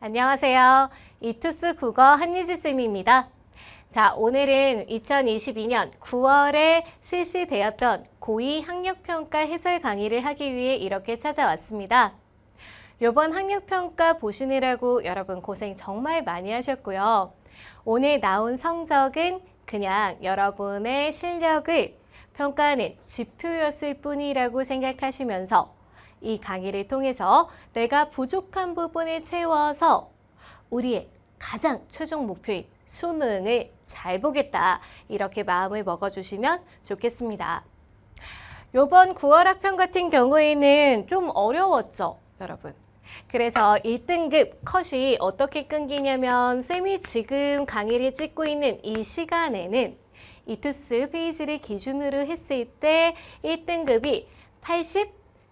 안녕하세요. 이투스 국어 한예지쌤입니다. 자, 오늘은 2022년 9월에 실시되었던 고2 학력평가 해설 강의를 하기 위해 이렇게 찾아왔습니다. 이번 학력평가 보시느라고 여러분 고생 정말 많이 하셨고요. 오늘 나온 성적은 그냥 여러분의 실력을 평가하는 지표였을 뿐이라고 생각하시면서 이 강의를 통해서 내가 부족한 부분을 채워서 우리의 가장 최종 목표인 수능을 잘 보겠다. 이렇게 마음을 먹어주시면 좋겠습니다. 이번 9월 학평 같은 경우에는 좀 어려웠죠, 여러분. 그래서 1등급 컷이 어떻게 끊기냐면 쌤이 지금 강의를 찍고 있는 이 시간에는 이투스 페이지를 기준으로 했을 때 1등급이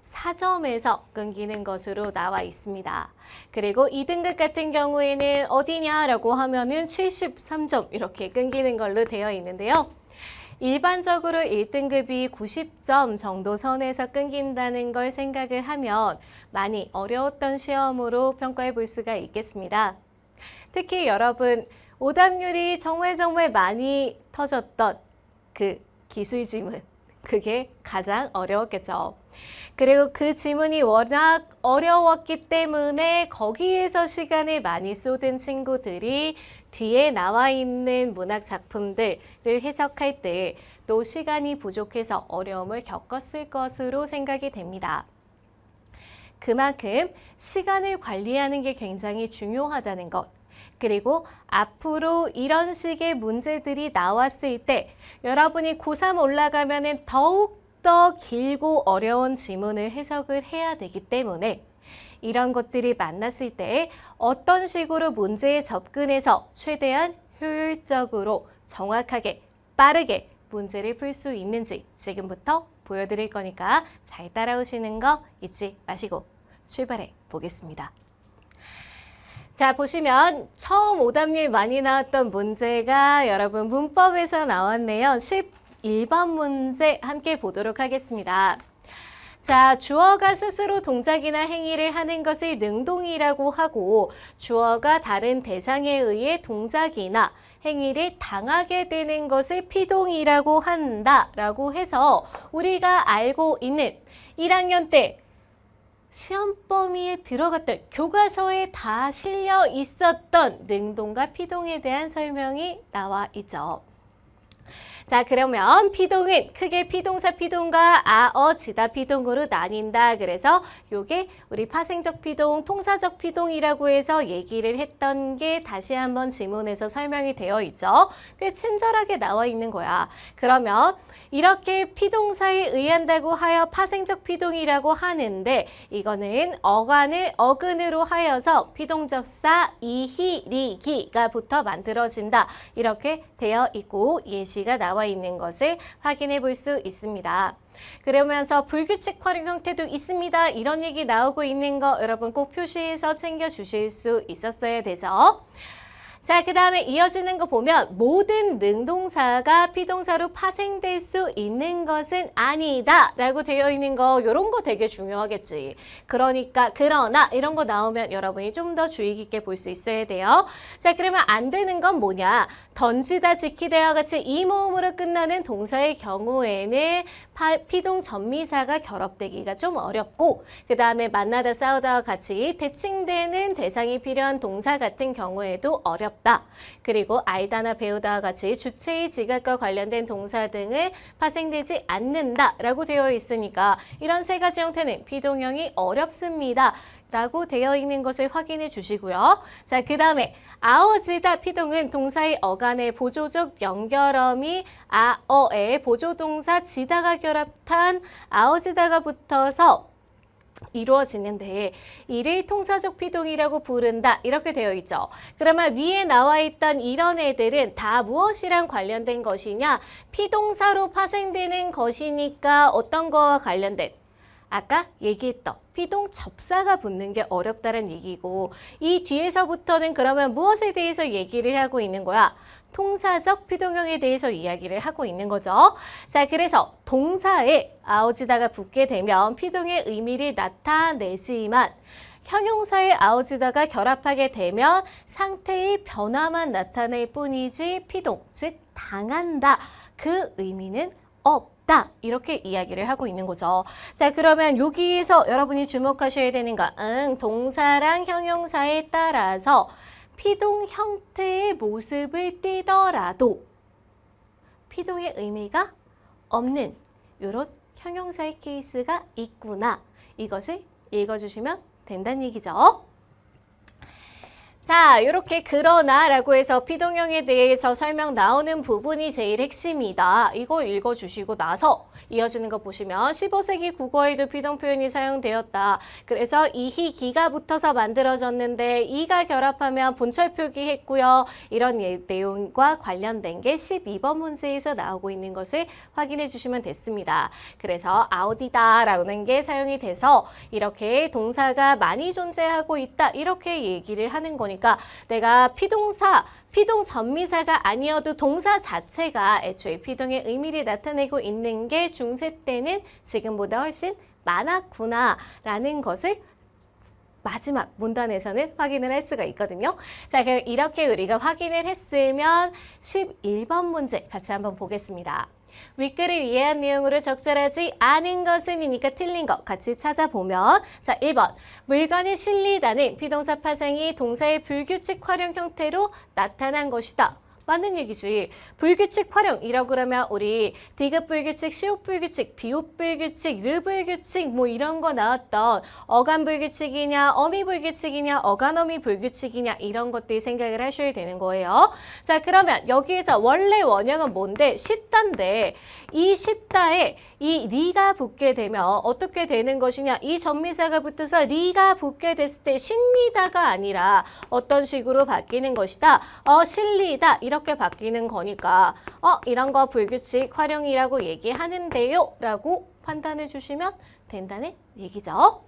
84점에서 끊기는 것으로 나와 있습니다. 그리고 2등급 같은 경우에는 어디냐라고 하면은 73점 이렇게 끊기는 걸로 되어 있는데요. 일반적으로 1등급이 90점 정도 선에서 끊긴다는 걸 생각을 하면 많이 어려웠던 시험으로 평가해 볼 수가 있겠습니다. 특히 여러분 오답률이 정말 많이 터졌던 그 기술 지문, 그게 가장 어려웠겠죠. 그리고 그 지문이 워낙 어려웠기 때문에 거기에서 시간을 많이 쏟은 친구들이 뒤에 나와 있는 문학 작품들을 해석할 때 또 시간이 부족해서 어려움을 겪었을 것으로 생각이 됩니다. 그만큼 시간을 관리하는 게 굉장히 중요하다는 것. 그리고 앞으로 이런 식의 문제들이 나왔을 때 여러분이 고3 올라가면은 더욱더 길고 어려운 지문을 해석을 해야 되기 때문에 이런 것들이 만났을 때 어떤 식으로 문제에 접근해서 최대한 효율적으로 정확하게 빠르게 문제를 풀 수 있는지 지금부터 보여드릴 거니까 잘 따라오시는 거 잊지 마시고 출발해 보겠습니다. 자, 보시면 처음 오답률 많이 나왔던 문제가 여러분 문법에서 나왔네요. 11번 문제 함께 보도록 하겠습니다. 자, 주어가 스스로 동작이나 행위를 하는 것을 능동이라고 하고 주어가 다른 대상에 의해 동작이나 행위를 당하게 되는 것을 피동이라고 한다라고 해서 우리가 알고 있는 1학년 때 시험 범위에 들어갔던 교과서에 다 실려 있었던 능동과 피동에 대한 설명이 나와 있죠. 자, 그러면 피동은 크게 피동사 피동과 아어지다 피동으로 나뉜다. 그래서 요게 우리 파생적 피동, 통사적 피동이라고 해서 얘기를 했던 게 다시 한번 지문에서 설명이 되어 있죠. 꽤 친절하게 나와 있는 거야. 그러면 이렇게 피동사에 의한다고 하여 파생적 피동이라고 하는데 이거는 어근으로 하여서 피동접사 이희리기가 붙어 만들어진다. 이렇게 되어 있고 예시가 나와 있는 것을 확인해 볼 수 있습니다. 그러면서 불규칙 활용 형태도 있습니다. 이런 얘기 나오고 있는 거 여러분 꼭 표시해서 챙겨 주실 수 있었어야 되죠. 자, 그 다음에 이어지는 거 보면 모든 능동사가 피동사로 파생될 수 있는 것은 아니다 라고 되어 있는 거 이런 거 되게 중요하겠지. 그러니까 그러나 이런 거 나오면 여러분이 좀 더 주의 깊게 볼 수 있어야 돼요. 자, 그러면 안 되는 건 뭐냐. 던지다, 지키다와 같이 이 모음으로 끝나는 동사의 경우에는 피동 전미사가 결합되기가 좀 어렵고 그 다음에 만나다 싸우다와 같이 대칭되는 대상이 필요한 동사 같은 경우에도 어렵다. 그리고 알다나 배우다와 같이 주체의 지각과 관련된 동사 등을 파생되지 않는다 라고 되어 있으니까 이런 세 가지 형태는 피동형이 어렵습니다. 라고 되어 있는 것을 확인해 주시고요. 자, 그 다음에 아어지다 피동은 동사의 어간의 보조적 연결음이 아어의 보조동사 지다가 결합한 아어지다가 붙어서 이루어지는데 이를 통사적 피동이라고 부른다. 이렇게 되어 있죠. 그러면 위에 나와 있던 이런 애들은 다 무엇이랑 관련된 것이냐? 피동사로 파생되는 것이니까 어떤 거와 관련된? 아까 얘기했던 피동 접사가 붙는 게 어렵다는 얘기고 이 뒤에서부터는 그러면 무엇에 대해서 얘기를 하고 있는 거야? 통사적 피동형에 대해서 이야기를 하고 있는 거죠. 자, 그래서 동사에 아오지다가 붙게 되면 피동의 의미를 나타내지만 형용사의 아우지다가 결합하게 되면 상태의 변화만 나타낼 뿐이지 피동, 즉 당한다. 그 의미는 없다. 이렇게 이야기를 하고 있는 거죠. 자, 그러면 여기에서 여러분이 주목하셔야 되는 거, 동사랑 형용사에 따라서 피동 형태의 모습을 띠더라도 피동의 의미가 없는 이런 형용사의 케이스가 있구나. 이것을 읽어주시면 된다는 얘기죠. 자, 이렇게 그러나라고 해서 피동형에 대해서 설명 나오는 부분이 제일 핵심이다. 이거 읽어주시고 나서 이어지는 거 보시면 15세기 국어에도 피동 표현이 사용되었다. 그래서 이히 기가 붙어서 만들어졌는데 이가 결합하면 분철 표기했고요. 이런 내용과 관련된 게 12번 문제에서 나오고 있는 것을 확인해 주시면 됐습니다. 그래서 아우디다라는 게 사용이 돼서 이렇게 동사가 많이 존재하고 있다. 이렇게 얘기를 하는 거니까 내가 피동사, 피동 전미사가 아니어도 동사 자체가 애초에 피동의 의미를 나타내고 있는 게 중세 때는 지금보다 훨씬 많았구나 라는 것을 마지막 문단에서는 확인을 할 수가 있거든요. 자, 그럼 이렇게 우리가 확인을 했으면 11번 문제 같이 한번 보겠습니다. 윗글을 이해한 내용으로 적절하지 않은 것은이니까 틀린 것 같이 찾아보면, 자, 1번 물건이 실리다는 비동사 파생이 동사의 불규칙 활용 형태로 나타난 것이다. 맞는 얘기지. 불규칙 활용이라고 그러면 우리 디귿 불규칙, 시옷 불규칙, 비옷 불규칙, 르 불규칙 뭐 이런 거 나왔던 어간 불규칙이냐, 어미 불규칙이냐, 어간어미 불규칙이냐 이런 것들 생각을 하셔야 되는 거예요. 자, 그러면 여기에서 원래 원형은 뭔데? 쉽다인데 이 쉽다에 이 리가 붙게 되면 어떻게 되는 것이냐? 이 전미사가 붙어서 리가 붙게 됐을 때 실리다가 아니라 어떤 식으로 바뀌는 것이다? 실리다. 이렇게 바뀌는 거니까 이런 거 불규칙 활용이라고 얘기하는데요 라고 판단해 주시면 된다는 얘기죠.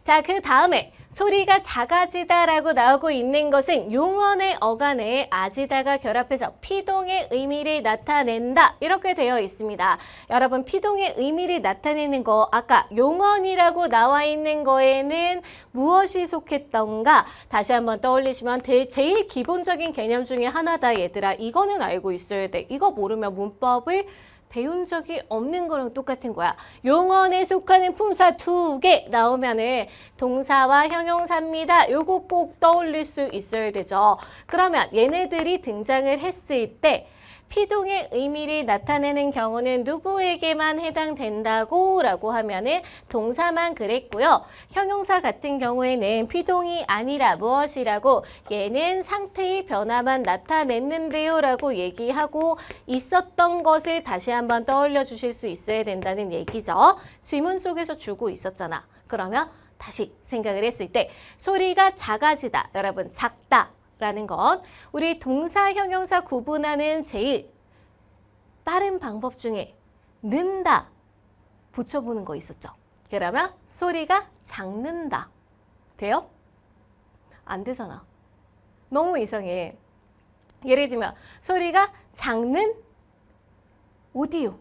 자, 그 다음에 소리가 작아지다라고 나오고 있는 것은 용언의 어간에 아지다가 결합해서 피동의 의미를 나타낸다. 이렇게 되어 있습니다. 여러분, 피동의 의미를 나타내는 거 아까 용언이라고 나와 있는 거에는 무엇이 속했던가 다시 한번 떠올리시면 제일 기본적인 개념 중에 하나다 얘들아. 이거는 알고 있어야 돼. 이거 모르면 문법을 배운 적이 없는 거랑 똑같은 거야. 용언에 속하는 품사 2개 나오면은 동사와 형용사입니다. 요거 꼭 떠올릴 수 있어야 되죠. 그러면 얘네들이 등장을 했을 때 피동의 의미를 나타내는 경우는 누구에게만 해당된다고 라고 하면은 동사만 그랬고요. 형용사 같은 경우에는 피동이 아니라 무엇이라고 얘는 상태의 변화만 나타냈는데요 라고 얘기하고 있었던 것을 다시 한번 떠올려 주실 수 있어야 된다는 얘기죠. 지문 속에서 주고 있었잖아. 그러면 다시 생각을 했을 때 소리가 작아지다. 여러분, 작다. 라는 건 우리 동사, 형용사 구분하는 제일 빠른 방법 중에 는다 붙여보는 거 있었죠. 그러면 소리가 작는다. 돼요? 안 되잖아. 너무 이상해. 예를 들면 소리가 작는 오디오.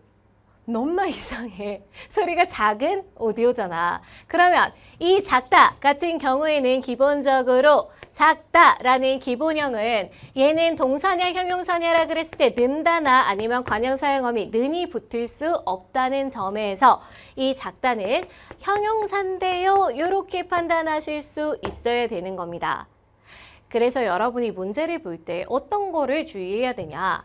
너무나 이상해. 소리가 작은 오디오잖아. 그러면 이 작다 같은 경우에는 기본적으로 작다라는 기본형은 얘는 동사냐 형용사냐라 그랬을 때 는다나 아니면 관형사형어미 는이 붙을 수 없다는 점에서 이 작다는 형용사인데요. 이렇게 판단하실 수 있어야 되는 겁니다. 그래서 여러분이 문제를 볼 때 어떤 거를 주의해야 되냐.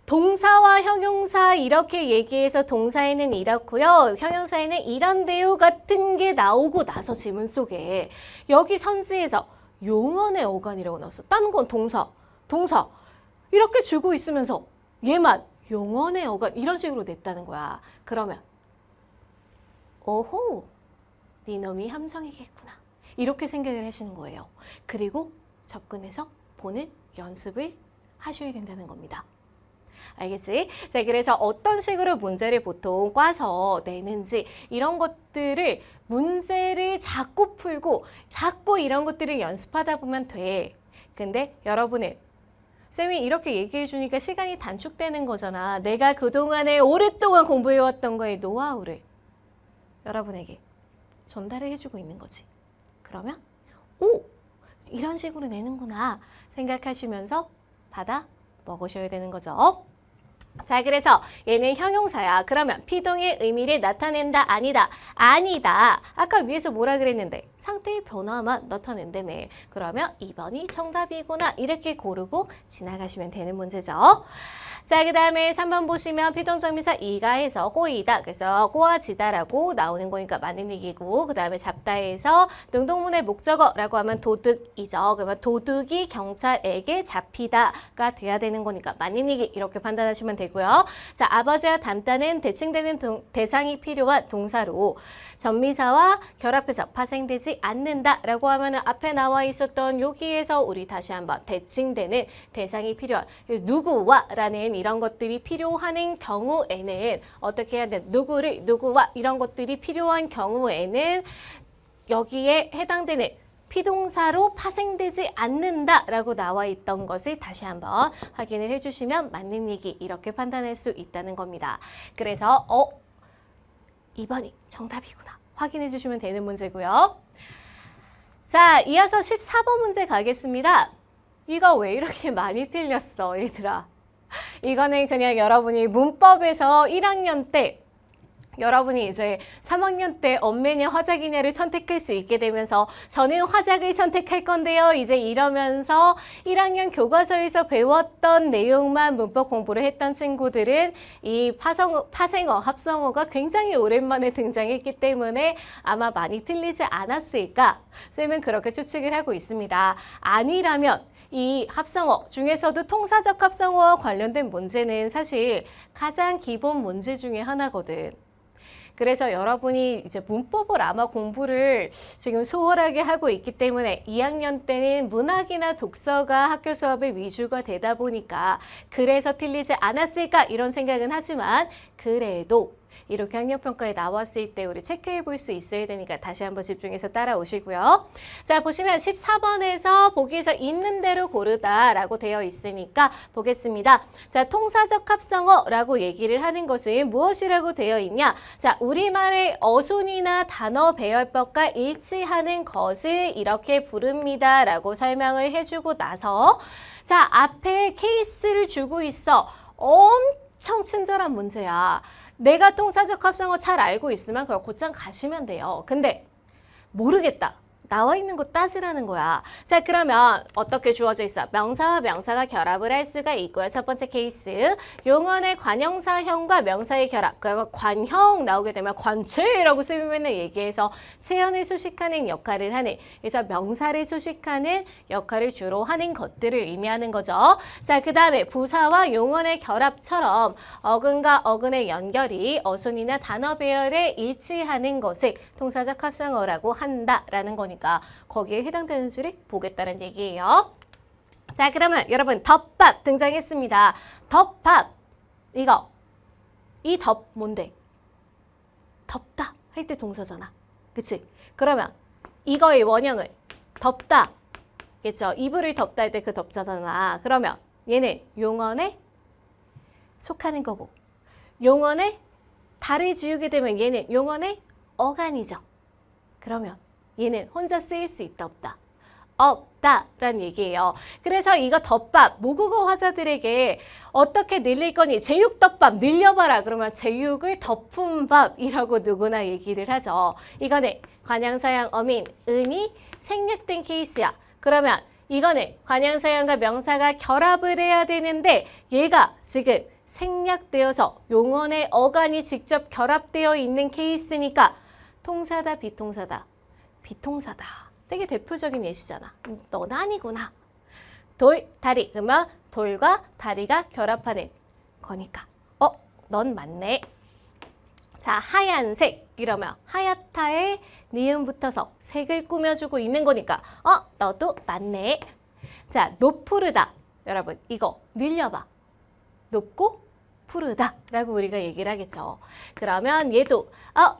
동사와 형용사 이렇게 얘기해서 동사에는 이렇고요. 형용사에는 이런데요 같은 게 나오고 나서 지문 속에 여기 선지에서 용언의 어간이라고 나왔어. 다른 건 동사 이렇게 주고 있으면서 얘만 용언의 어간 이런 식으로 냈다는 거야. 그러면 오호, 네 놈이 함성이겠구나. 이렇게 생각을 하시는 거예요. 그리고 접근해서 보는 연습을 하셔야 된다는 겁니다. 알겠지? 자, 그래서 어떤 식으로 문제를 보통 꽈서 내는지 이런 것들을 문제를 자꾸 풀고 자꾸 이런 것들을 연습하다 보면 돼. 근데 여러분은 쌤이 이렇게 얘기해 주니까 시간이 단축되는 거잖아. 내가 그동안에 오랫동안 공부해왔던 거의 노하우를 여러분에게 전달을 해주고 있는 거지. 그러면 오! 이런 식으로 내는구나 생각하시면서 받아 먹으셔야 되는 거죠. 자, 그래서 얘는 형용사야. 그러면 피동의 의미를 나타낸다, 아니다? 아니다. 아까 위에서 뭐라 그랬는데? 상태의 변화만 나타낸다며. 그러면 2번이 정답이구나. 이렇게 고르고 지나가시면 되는 문제죠. 자, 그 다음에 3번 보시면 피동정미사 이가에서 꼬이다. 그래서 꼬아지다라고 나오는 거니까 맞는 얘기고, 그 다음에 잡다에서 능동문의 목적어라고 하면 도둑이죠. 그러면 도둑이 경찰에게 잡히다가 돼야 되는 거니까 맞는 얘기 이렇게 판단하시면 되고요. 자, 아버지와 닮다는 대칭되는 대상이 필요한 동사로 전미사와 결합해서 파생되지 않는다라고 하면 앞에 나와 있었던 여기에서 우리 다시 한번 대칭되는 대상이 필요한 누구와라는 이런 것들이 필요한 경우에는 어떻게 해야 돼? 누구와 이런 것들이 필요한 경우에는 여기에 해당되는 피동사로 파생되지 않는다라고 나와 있던 것을 다시 한번 확인을 해주시면 맞는 얘기 이렇게 판단할 수 있다는 겁니다. 그래서 2번이 정답이구나 확인해 주시면 되는 문제고요. 자, 이어서 14번 문제 가겠습니다. 이거 왜 이렇게 많이 틀렸어, 얘들아? 이거는 그냥 여러분이 문법에서 1학년 때 여러분이 이제 3학년 때 엄매냐 화작이냐를 선택할 수 있게 되면서 저는 화작을 선택할 건데요. 이제 이러면서 1학년 교과서에서 배웠던 내용만 문법 공부를 했던 친구들은 이 파생어, 합성어가 굉장히 오랜만에 등장했기 때문에 아마 많이 틀리지 않았을까? 쌤은 그렇게 추측을 하고 있습니다. 아니라면 이 합성어 중에서도 통사적 합성어와 관련된 문제는 사실 가장 기본 문제 중에 하나거든. 그래서 여러분이 이제 문법을 아마 공부를 지금 소홀하게 하고 있기 때문에 2학년 때는 문학이나 독서가 학교 수업의 위주가 되다 보니까 그래서 틀리지 않았을까 이런 생각은 하지만 그래도 이렇게 학력평가에 나왔을 때 우리 체크해 볼 수 있어야 되니까 다시 한번 집중해서 따라오시고요. 자, 보시면 14번에서 보기에서 있는 대로 고르다라고 되어 있으니까 보겠습니다. 자, 통사적 합성어라고 얘기를 하는 것은 무엇이라고 되어 있냐? 자, 우리말의 어순이나 단어 배열법과 일치하는 것을 이렇게 부릅니다라고 설명을 해주고 나서 자, 앞에 케이스를 주고 있어. 엄청 친절한 문제야. 내가 통사적 합성어 잘 알고 있으면 그걸 곧장 가시면 돼요. 근데 모르겠다. 나와 있는 거 따지라는 거야. 자, 그러면 어떻게 주어져 있어? 명사와 명사가 결합을 할 수가 있고요. 첫 번째 케이스. 용언의 관형사형과 명사의 결합. 그러면 관형 나오게 되면 관체라고 쌤이 맨날 얘기해서 체현을 수식하는 역할을 하는. 그래서 명사를 수식하는 역할을 주로 하는 것들을 의미하는 거죠. 자, 그 다음에 부사와 용언의 결합처럼 어근과 어근의 연결이 어순이나 단어 배열에 일치하는 것을 통사적 합성어라고 한다라는 거니까. 거기에 해당되는 줄을 보겠다는 얘기예요. 자, 그러면 여러분 덮밥 등장했습니다. 덮밥 이거 이 덮 뭔데? 덮다 할 때 동사잖아. 그치? 그러면 이거의 원형은 덮다 겠죠? 이불을 덮다 할 때 그 덮자잖아. 그러면 얘는 용언에 속하는 거고 용언에 달을 지우게 되면 얘는 용언의 어간이죠. 그러면 얘는 혼자 쓰일 수 있다 없다? 없다라는 얘기예요. 그래서 이거 덮밥 모국어 화자들에게 어떻게 늘릴 거니? 제육덮밥 늘려봐라. 그러면 제육을 덮은 밥이라고 누구나 얘기를 하죠. 이거는 관양사양 어민 은이 생략된 케이스야. 그러면 이거는 관양사양과 명사가 결합을 해야 되는데 얘가 지금 생략되어서 용언의 어간이 직접 결합되어 있는 케이스니까 통사다 비통사다? 비통사다. 되게 대표적인 예시잖아. 넌 아니구나. 돌, 다리. 그러면 돌과 다리가 결합하는 거니까. 넌 맞네. 자, 하얀색. 이러면 하얗다에 니은 붙어서 색을 꾸며주고 있는 거니까 너도 맞네. 자, 높푸르다. 여러분 이거 늘려봐. 높고 푸르다 라고 우리가 얘기를 하겠죠. 그러면 얘도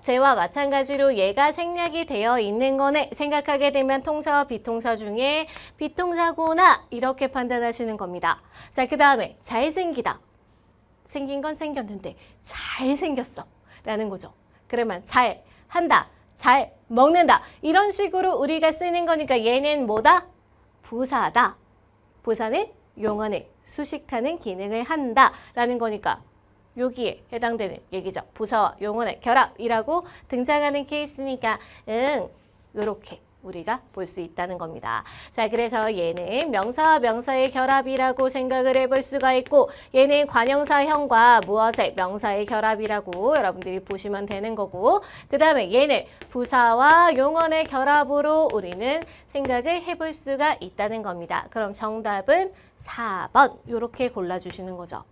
쟤와 마찬가지로 얘가 생략이 되어 있는 거네 생각하게 되면 통사와 비통사 중에 비통사구나 이렇게 판단하시는 겁니다. 자, 그 다음에 잘생기다. 생긴 건 생겼는데 잘생겼어 라는 거죠. 그러면 잘 한다. 잘 먹는다. 이런 식으로 우리가 쓰는 거니까 얘는 뭐다? 부사다. 부사는 용언을 수식하는 기능을 한다라는 거니까 여기에 해당되는 얘기죠. 부사와 용언의 결합이라고 등장하는 케이스니까 이렇게 우리가 볼 수 있다는 겁니다. 자, 그래서 얘는 명사와 명사의 결합이라고 생각을 해볼 수가 있고 얘는 관형사형과 무엇의 명사의 결합이라고 여러분들이 보시면 되는 거고 그 다음에 얘는 부사와 용언의 결합으로 우리는 생각을 해볼 수가 있다는 겁니다. 그럼 정답은 4번 이렇게 골라주시는 거죠.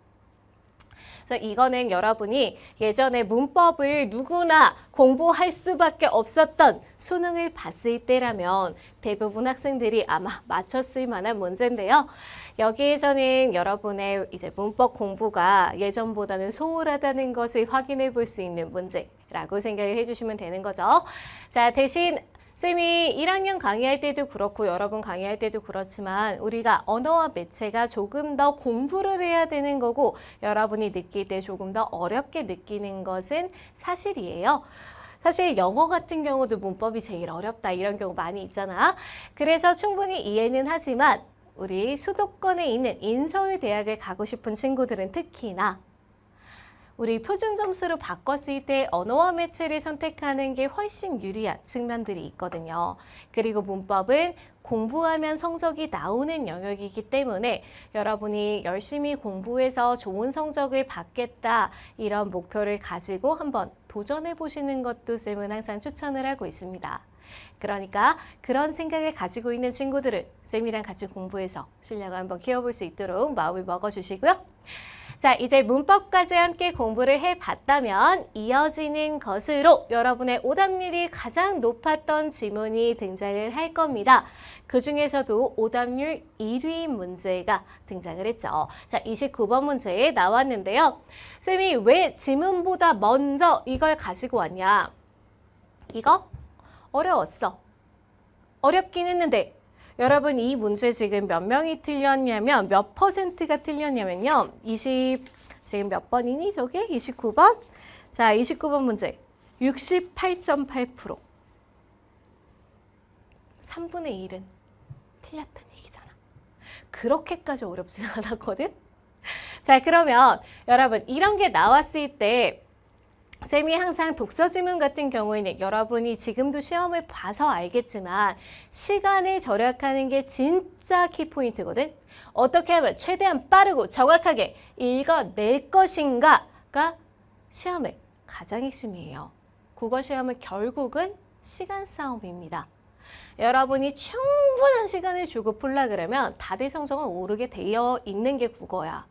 그래서 이거는 여러분이 예전에 문법을 누구나 공부할 수밖에 없었던 수능을 봤을 때라면 대부분 학생들이 아마 맞췄을 만한 문제인데요. 여기에서는 여러분의 이제 문법 공부가 예전보다는 소홀하다는 것을 확인해 볼 수 있는 문제라고 생각을 해주시면 되는 거죠. 자, 대신 쌤이 1학년 강의할 때도 그렇고 여러분 강의할 때도 그렇지만 우리가 언어와 매체가 조금 더 공부를 해야 되는 거고 여러분이 느낄 때 조금 더 어렵게 느끼는 것은 사실이에요. 사실 영어 같은 경우도 문법이 제일 어렵다 이런 경우 많이 있잖아. 그래서 충분히 이해는 하지만 우리 수도권에 있는 인서울대학을 가고 싶은 친구들은 특히나 우리 표준 점수로 바꿨을 때 언어와 매체를 선택하는 게 훨씬 유리한 측면들이 있거든요. 그리고 문법은 공부하면 성적이 나오는 영역이기 때문에 여러분이 열심히 공부해서 좋은 성적을 받겠다 이런 목표를 가지고 한번 도전해 보시는 것도 쌤은 항상 추천을 하고 있습니다. 그러니까 그런 생각을 가지고 있는 친구들은 쌤이랑 같이 공부해서 실력을 한번 키워볼 수 있도록 마음을 먹어주시고요. 자, 이제 문법까지 함께 공부를 해봤다면 이어지는 것으로 여러분의 오답률이 가장 높았던 지문이 등장을 할 겁니다. 그 중에서도 오답률 1위 문제가 등장을 했죠. 자, 29번 문제에 나왔는데요. 쌤이 왜 지문보다 먼저 이걸 가지고 왔냐? 이거 어려웠어. 어렵긴 했는데 여러분 이 문제 지금 몇 명이 틀렸냐면 몇 %가 틀렸냐면요. 지금 몇 번이니 저게? 29번? 자, 29번 문제 68.8%. 3분의 1은 틀렸다는 얘기잖아. 그렇게까지 어렵진 않았거든? 자, 그러면 여러분 이런 게 나왔을 때 쌤이 항상 독서 지문 같은 경우에는 여러분이 지금도 시험을 봐서 알겠지만 시간을 절약하는 게 진짜 키포인트거든. 어떻게 하면 최대한 빠르고 정확하게 읽어낼 것인가가 시험의 가장 핵심이에요. 국어 시험은 결국은 시간 싸움입니다. 여러분이 충분한 시간을 주고 풀라 그러면 다들 성적은 오르게 되어 있는 게 국어야.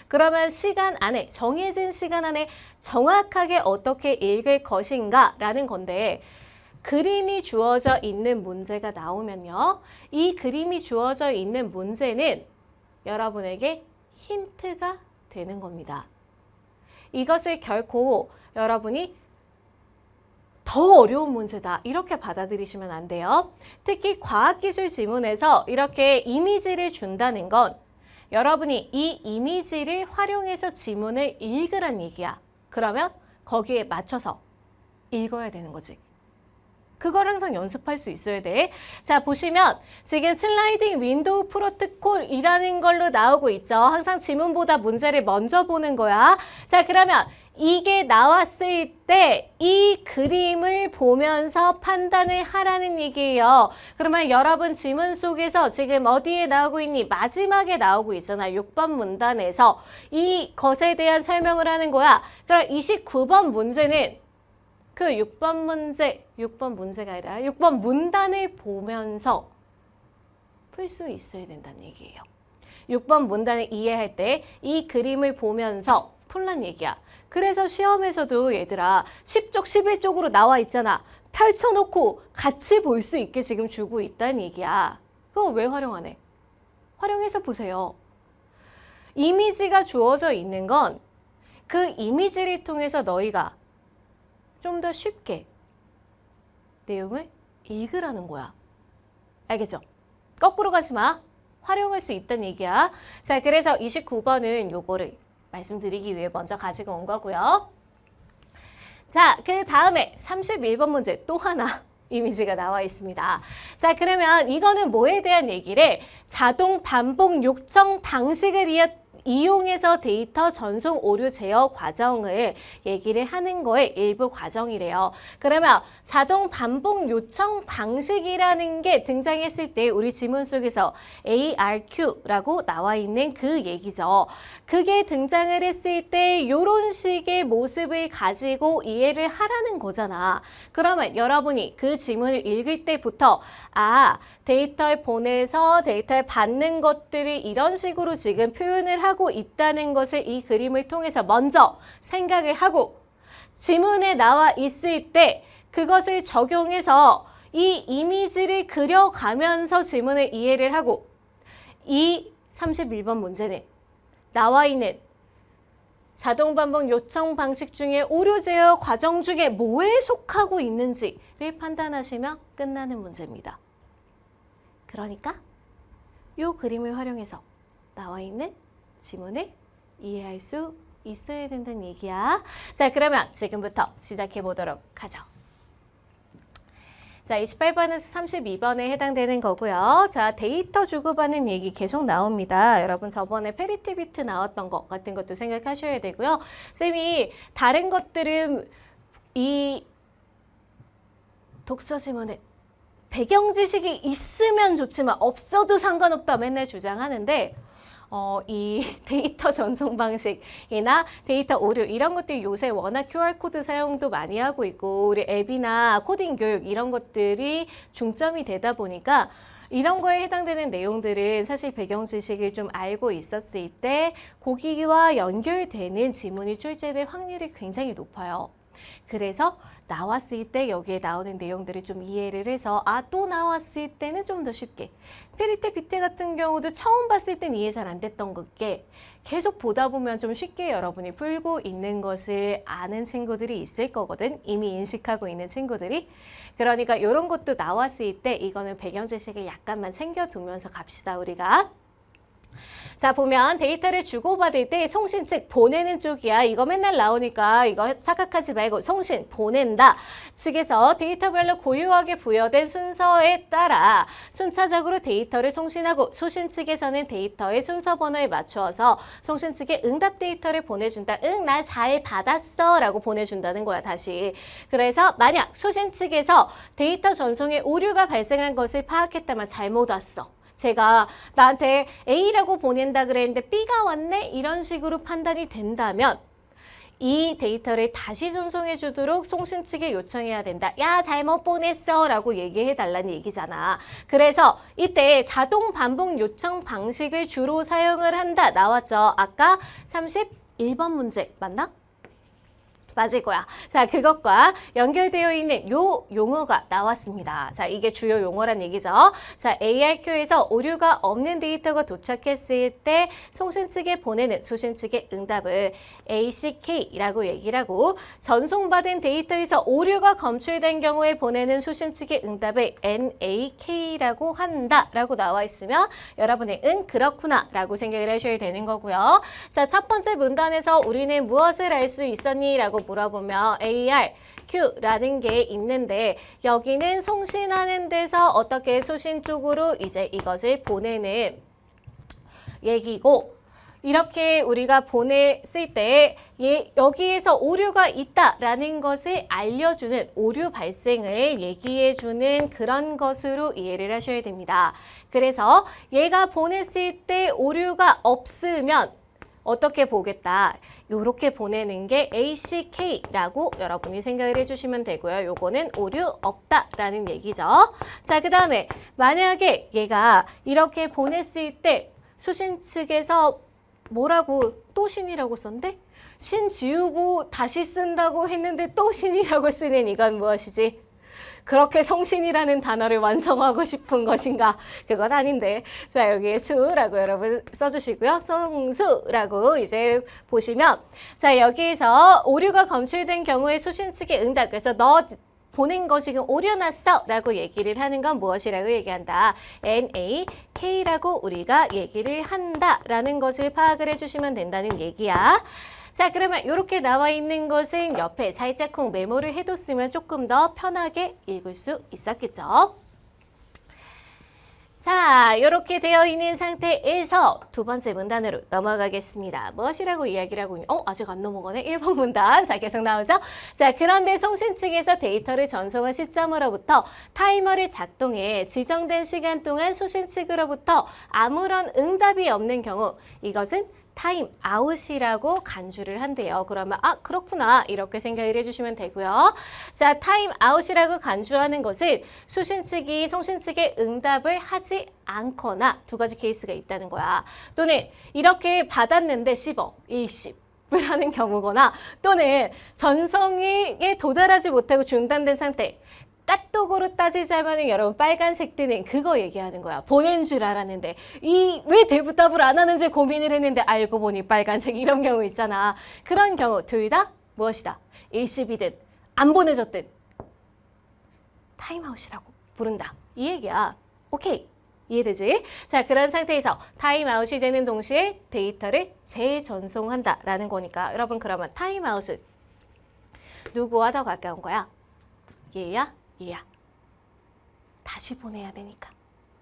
그러면 시간 안에 정해진 시간 안에 정확하게 어떻게 읽을 것인가 라는 건데 그림이 주어져 있는 문제가 나오면요. 이 그림이 주어져 있는 문제는 여러분에게 힌트가 되는 겁니다. 이것을 결코 여러분이 더 어려운 문제다 이렇게 받아들이시면 안 돼요. 특히 과학기술 지문에서 이렇게 이미지를 준다는 건 여러분이 이 이미지를 활용해서 지문을 읽으란 얘기야. 그러면 거기에 맞춰서 읽어야 되는 거지. 그걸 항상 연습할 수 있어야 돼. 자, 보시면 지금 슬라이딩 윈도우 프로토콜이라는 걸로 나오고 있죠. 항상 지문보다 문제를 먼저 보는 거야. 자, 그러면 이게 나왔을 때 이 그림을 보면서 판단을 하라는 얘기예요. 그러면 여러분 지문 속에서 지금 어디에 나오고 있니? 마지막에 나오고 있잖아. 6번 문단에서 이 것에 대한 설명을 하는 거야. 그럼 29번 문제는 그 6번 문제가 아니라 6번 문단을 보면서 풀 수 있어야 된다는 얘기예요. 6번 문단을 이해할 때 이 그림을 보면서 풀란 얘기야. 그래서 시험에서도 얘들아 10쪽, 11쪽으로 나와 있잖아. 펼쳐놓고 같이 볼 수 있게 지금 주고 있다는 얘기야. 그거 왜 활용 안 해? 활용해서 보세요. 이미지가 주어져 있는 건 그 이미지를 통해서 너희가 좀 더 쉽게 내용을 읽으라는 거야. 알겠죠? 거꾸로 가지 마. 활용할 수 있다는 얘기야. 자, 그래서 29번은 요거를 말씀드리기 위해 먼저 가지고 온 거고요. 자, 그 다음에 31번 문제 또 하나 이미지가 나와 있습니다. 자, 그러면 이거는 뭐에 대한 얘기를 자동 반복 요청 방식을 이용해서 데이터 전송 오류 제어 과정을 얘기를 하는 거의 일부 과정이래요. 그러면 자동 반복 요청 방식이라는 게 등장했을 때 우리 지문 속에서 ARQ라고 나와 있는 그 얘기죠. 그게 등장을 했을 때 이런 식의 모습을 가지고 이해를 하라는 거잖아. 그러면 여러분이 그 지문을 읽을 때부터 데이터를 보내서 데이터를 받는 것들이 이런 식으로 지금 표현을 하고 있다는 것을 이 그림을 통해서 먼저 생각을 하고 지문에 나와 있을 때 그것을 적용해서 이 이미지를 그려가면서 지문을 이해를 하고 이 31번 문제는 나와 있는 자동 반복 요청 방식 중에 오류 제어 과정 중에 뭐에 속하고 있는지를 판단하시면 끝나는 문제입니다. 그러니까 이 그림을 활용해서 나와 있는 지문을 이해할 수 있어야 된다는 얘기야. 자, 그러면 지금부터 시작해 보도록 하죠. 자, 28번에서 32번에 해당되는 거고요. 자, 데이터 주고받는 얘기 계속 나옵니다. 여러분 저번에 페리티비트 나왔던 것 같은 것도 생각하셔야 되고요. 쌤이 다른 것들은 이 독서 지문에 배경 지식이 있으면 좋지만 없어도 상관없다 맨날 주장하는데 이 데이터 전송 방식이나 데이터 오류 이런 것들이 요새 워낙 QR코드 사용도 많이 하고 있고 우리 앱이나 코딩 교육 이런 것들이 중점이 되다 보니까 이런 거에 해당되는 내용들은 사실 배경 지식을 좀 알고 있었을 때 거기와 연결되는 지문이 출제될 확률이 굉장히 높아요. 그래서 나왔을 때 여기에 나오는 내용들을 좀 이해를 해서 또 나왔을 때는 좀 더 쉽게 페리테 비테 같은 경우도 처음 봤을 땐 이해 잘 안 됐던 것게 계속 보다 보면 좀 쉽게 여러분이 풀고 있는 것을 아는 친구들이 있을 거거든. 이미 인식하고 있는 친구들이. 그러니까 이런 것도 나왔을 때 이거는 배경 지식을 약간만 챙겨두면서 갑시다 우리가. 자, 보면 데이터를 주고받을 때 송신 즉 보내는 쪽이야. 이거 맨날 나오니까 이거 착각하지 말고 송신, 보낸다 측에서 데이터별로 고유하게 부여된 순서에 따라 순차적으로 데이터를 송신하고 수신 측에서는 데이터의 순서 번호에 맞추어서 송신 측에 응답 데이터를 보내준다. 응, 나 잘 받았어 라고 보내준다는 거야 다시. 그래서 만약 수신 측에서 데이터 전송에 오류가 발생한 것을 파악했다면 잘못 왔어. 제가 나한테 A라고 보낸다 그랬는데 B가 왔네? 이런 식으로 판단이 된다면 이 데이터를 다시 전송해 주도록 송신 측에 요청해야 된다. 야, 잘못 보냈어 라고 얘기해 달라는 얘기잖아. 그래서 이때 자동 반복 요청 방식을 주로 사용을 한다. 나왔죠? 아까 31번 문제 맞나? 맞을 거야. 자, 그것과 연결되어 있는 요 용어가 나왔습니다. 자, 이게 주요 용어란 얘기죠. 자, ARQ에서 오류가 없는 데이터가 도착했을 때 송신 측에 보내는 수신 측의 응답을 ACK라고 얘기를 하고 전송받은 데이터에서 오류가 검출된 경우에 보내는 수신 측의 응답을 NAK라고 한다라고 나와 있으면 여러분의 그렇구나 라고 생각을 하셔야 되는 거고요. 자, 첫 번째 문단에서 우리는 무엇을 알 수 있었니? 라고 물어보면 ARQ라는 게 있는데 여기는 송신하는 데서 어떻게 수신 쪽으로 이제 이것을 보내는 얘기고 이렇게 우리가 보냈을 때 여기에서 오류가 있다라는 것을 알려주는 오류 발생을 얘기해주는 그런 것으로 이해를 하셔야 됩니다. 그래서 얘가 보냈을 때 오류가 없으면 어떻게 보겠다. 요렇게 보내는 게 ACK라고 여러분이 생각을 해주시면 되고요. 요거는 오류 없다라는 얘기죠. 자, 그 다음에 만약에 얘가 이렇게 보냈을 때 수신 측에서 뭐라고 또 신이라고 썼는데 신 지우고 다시 쓴다고 했는데 또 신이라고 쓰는 이건 무엇이지? 그렇게 송신이라는 단어를 완성하고 싶은 것인가? 그건 아닌데. 자, 여기에 수라고 여러분 써주시고요. 송수라고 이제 보시면 자, 여기에서 오류가 검출된 경우에 수신 측의 응답. 그래서 너 보낸 거 지금 오류 났어 라고 얘기를 하는 건 무엇이라고 얘기한다. NAK라고 우리가 얘기를 한다 라는 것을 파악을 해주시면 된다는 얘기야. 자, 그러면 이렇게 나와 있는 것은 옆에 살짝쿵 메모를 해뒀으면 조금 더 편하게 읽을 수 있었겠죠. 자, 이렇게 되어 있는 상태에서 두 번째 문단으로 넘어가겠습니다. 무엇이라고 이야기를 하고 아직 안 넘어가네. 1번 문단. 자, 계속 나오죠? 자, 그런데 송신 측에서 데이터를 전송한 시점으로부터 타이머를 작동해 지정된 시간 동안 수신 측으로부터 아무런 응답이 없는 경우 이것은 타임 아웃이라고 간주를 한대요. 그러면 그렇구나 이렇게 생각을 해주시면 되고요. 자, 타임 아웃이라고 간주하는 것은 수신 측이 송신 측에 응답을 하지 않거나 두 가지 케이스가 있다는 거야. 또는 이렇게 받았는데 씹어, 일십. 라는 경우거나 또는 전송에 도달하지 못하고 중단된 상태. 까똑으로 따지자면 여러분 빨간색 뜨는 그거 얘기하는 거야. 보낸 줄 알았는데 왜 대부답을 안 하는지 고민을 했는데 알고 보니 빨간색 이런 경우 있잖아. 그런 경우 둘 다 무엇이다? 일십이든 안 보내줬든 타임아웃이라고 부른다. 이 얘기야. 오케이. 이해되지? 자, 그런 상태에서 타임아웃이 되는 동시에 데이터를 재전송한다라는 거니까 여러분 그러면 타임아웃은 누구와 더 가까운 거야? 얘야? 얘야. 다시 보내야 되니까.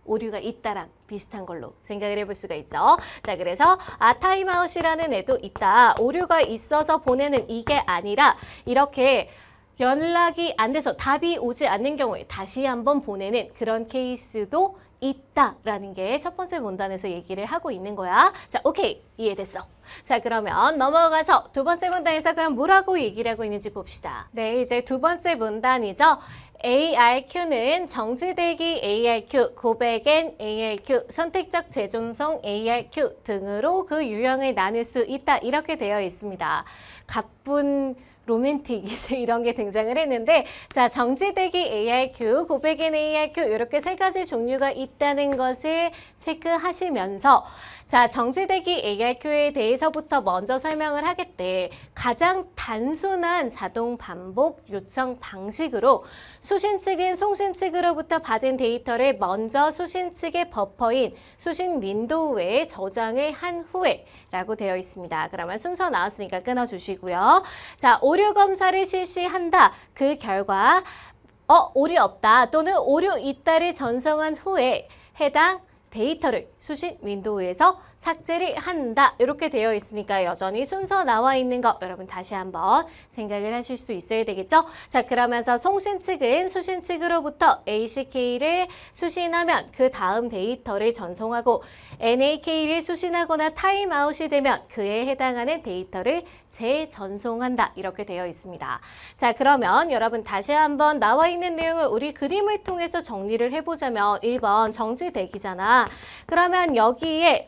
오류가 있다랑 비슷한 걸로 생각을 해볼 수가 있죠. 자, 그래서 타임아웃이라는 애도 있다. 오류가 있어서 보내는 이게 아니라 이렇게 연락이 안 돼서 답이 오지 않는 경우에 다시 한번 보내는 그런 케이스도 있다라는 게 첫 번째 문단에서 얘기를 하고 있는 거야. 자, 오케이. 이해됐어. 자, 그러면 넘어가서 두 번째 문단에서 그럼 뭐라고 얘기를 하고 있는지 봅시다. 네, 이제 두 번째 문단이죠. ARQ는 정지대기 ARQ, 고백엔 ARQ, 선택적 재존송 ARQ 등으로 그 유형을 나눌 수 있다. 이렇게 되어 있습니다. 가쁜 로맨틱 이제 이런 게 등장을 했는데 자, 정지대기 ARQ, 고백엔 ARQ 이렇게 세 가지 종류가 있다는 것을 체크하시면서 자, 정지대기 ARQ에 대해서부터 먼저 설명을 하겠대. 가장 단순한 자동 반복 요청 방식으로 수신 측은 송신 측으로부터 받은 데이터를 먼저 수신 측의 버퍼인 수신 윈도우에 저장을 한 후에 라고 되어 있습니다. 그러면 순서 나왔으니까 끊어주시고요. 자, 오류 검사를 실시한다. 그 결과 오류 없다 또는 오류 있다를 전송한 후에 해당 데이터를 수신 윈도우에서 삭제를 한다. 이렇게 되어 있으니까 여전히 순서 나와 있는 거 여러분 다시 한번 생각을 하실 수 있어야 되겠죠? 자, 그러면서 송신 측은 수신 측으로부터 ACK를 수신하면 그 다음 데이터를 전송하고 NAK를 수신하거나 타임아웃이 되면 그에 해당하는 데이터를 재전송한다. 이렇게 되어 있습니다. 자, 그러면 여러분 다시 한번 나와 있는 내용을 우리 그림을 통해서 정리를 해보자면 1번 정지대기잖아. 그러면 여기에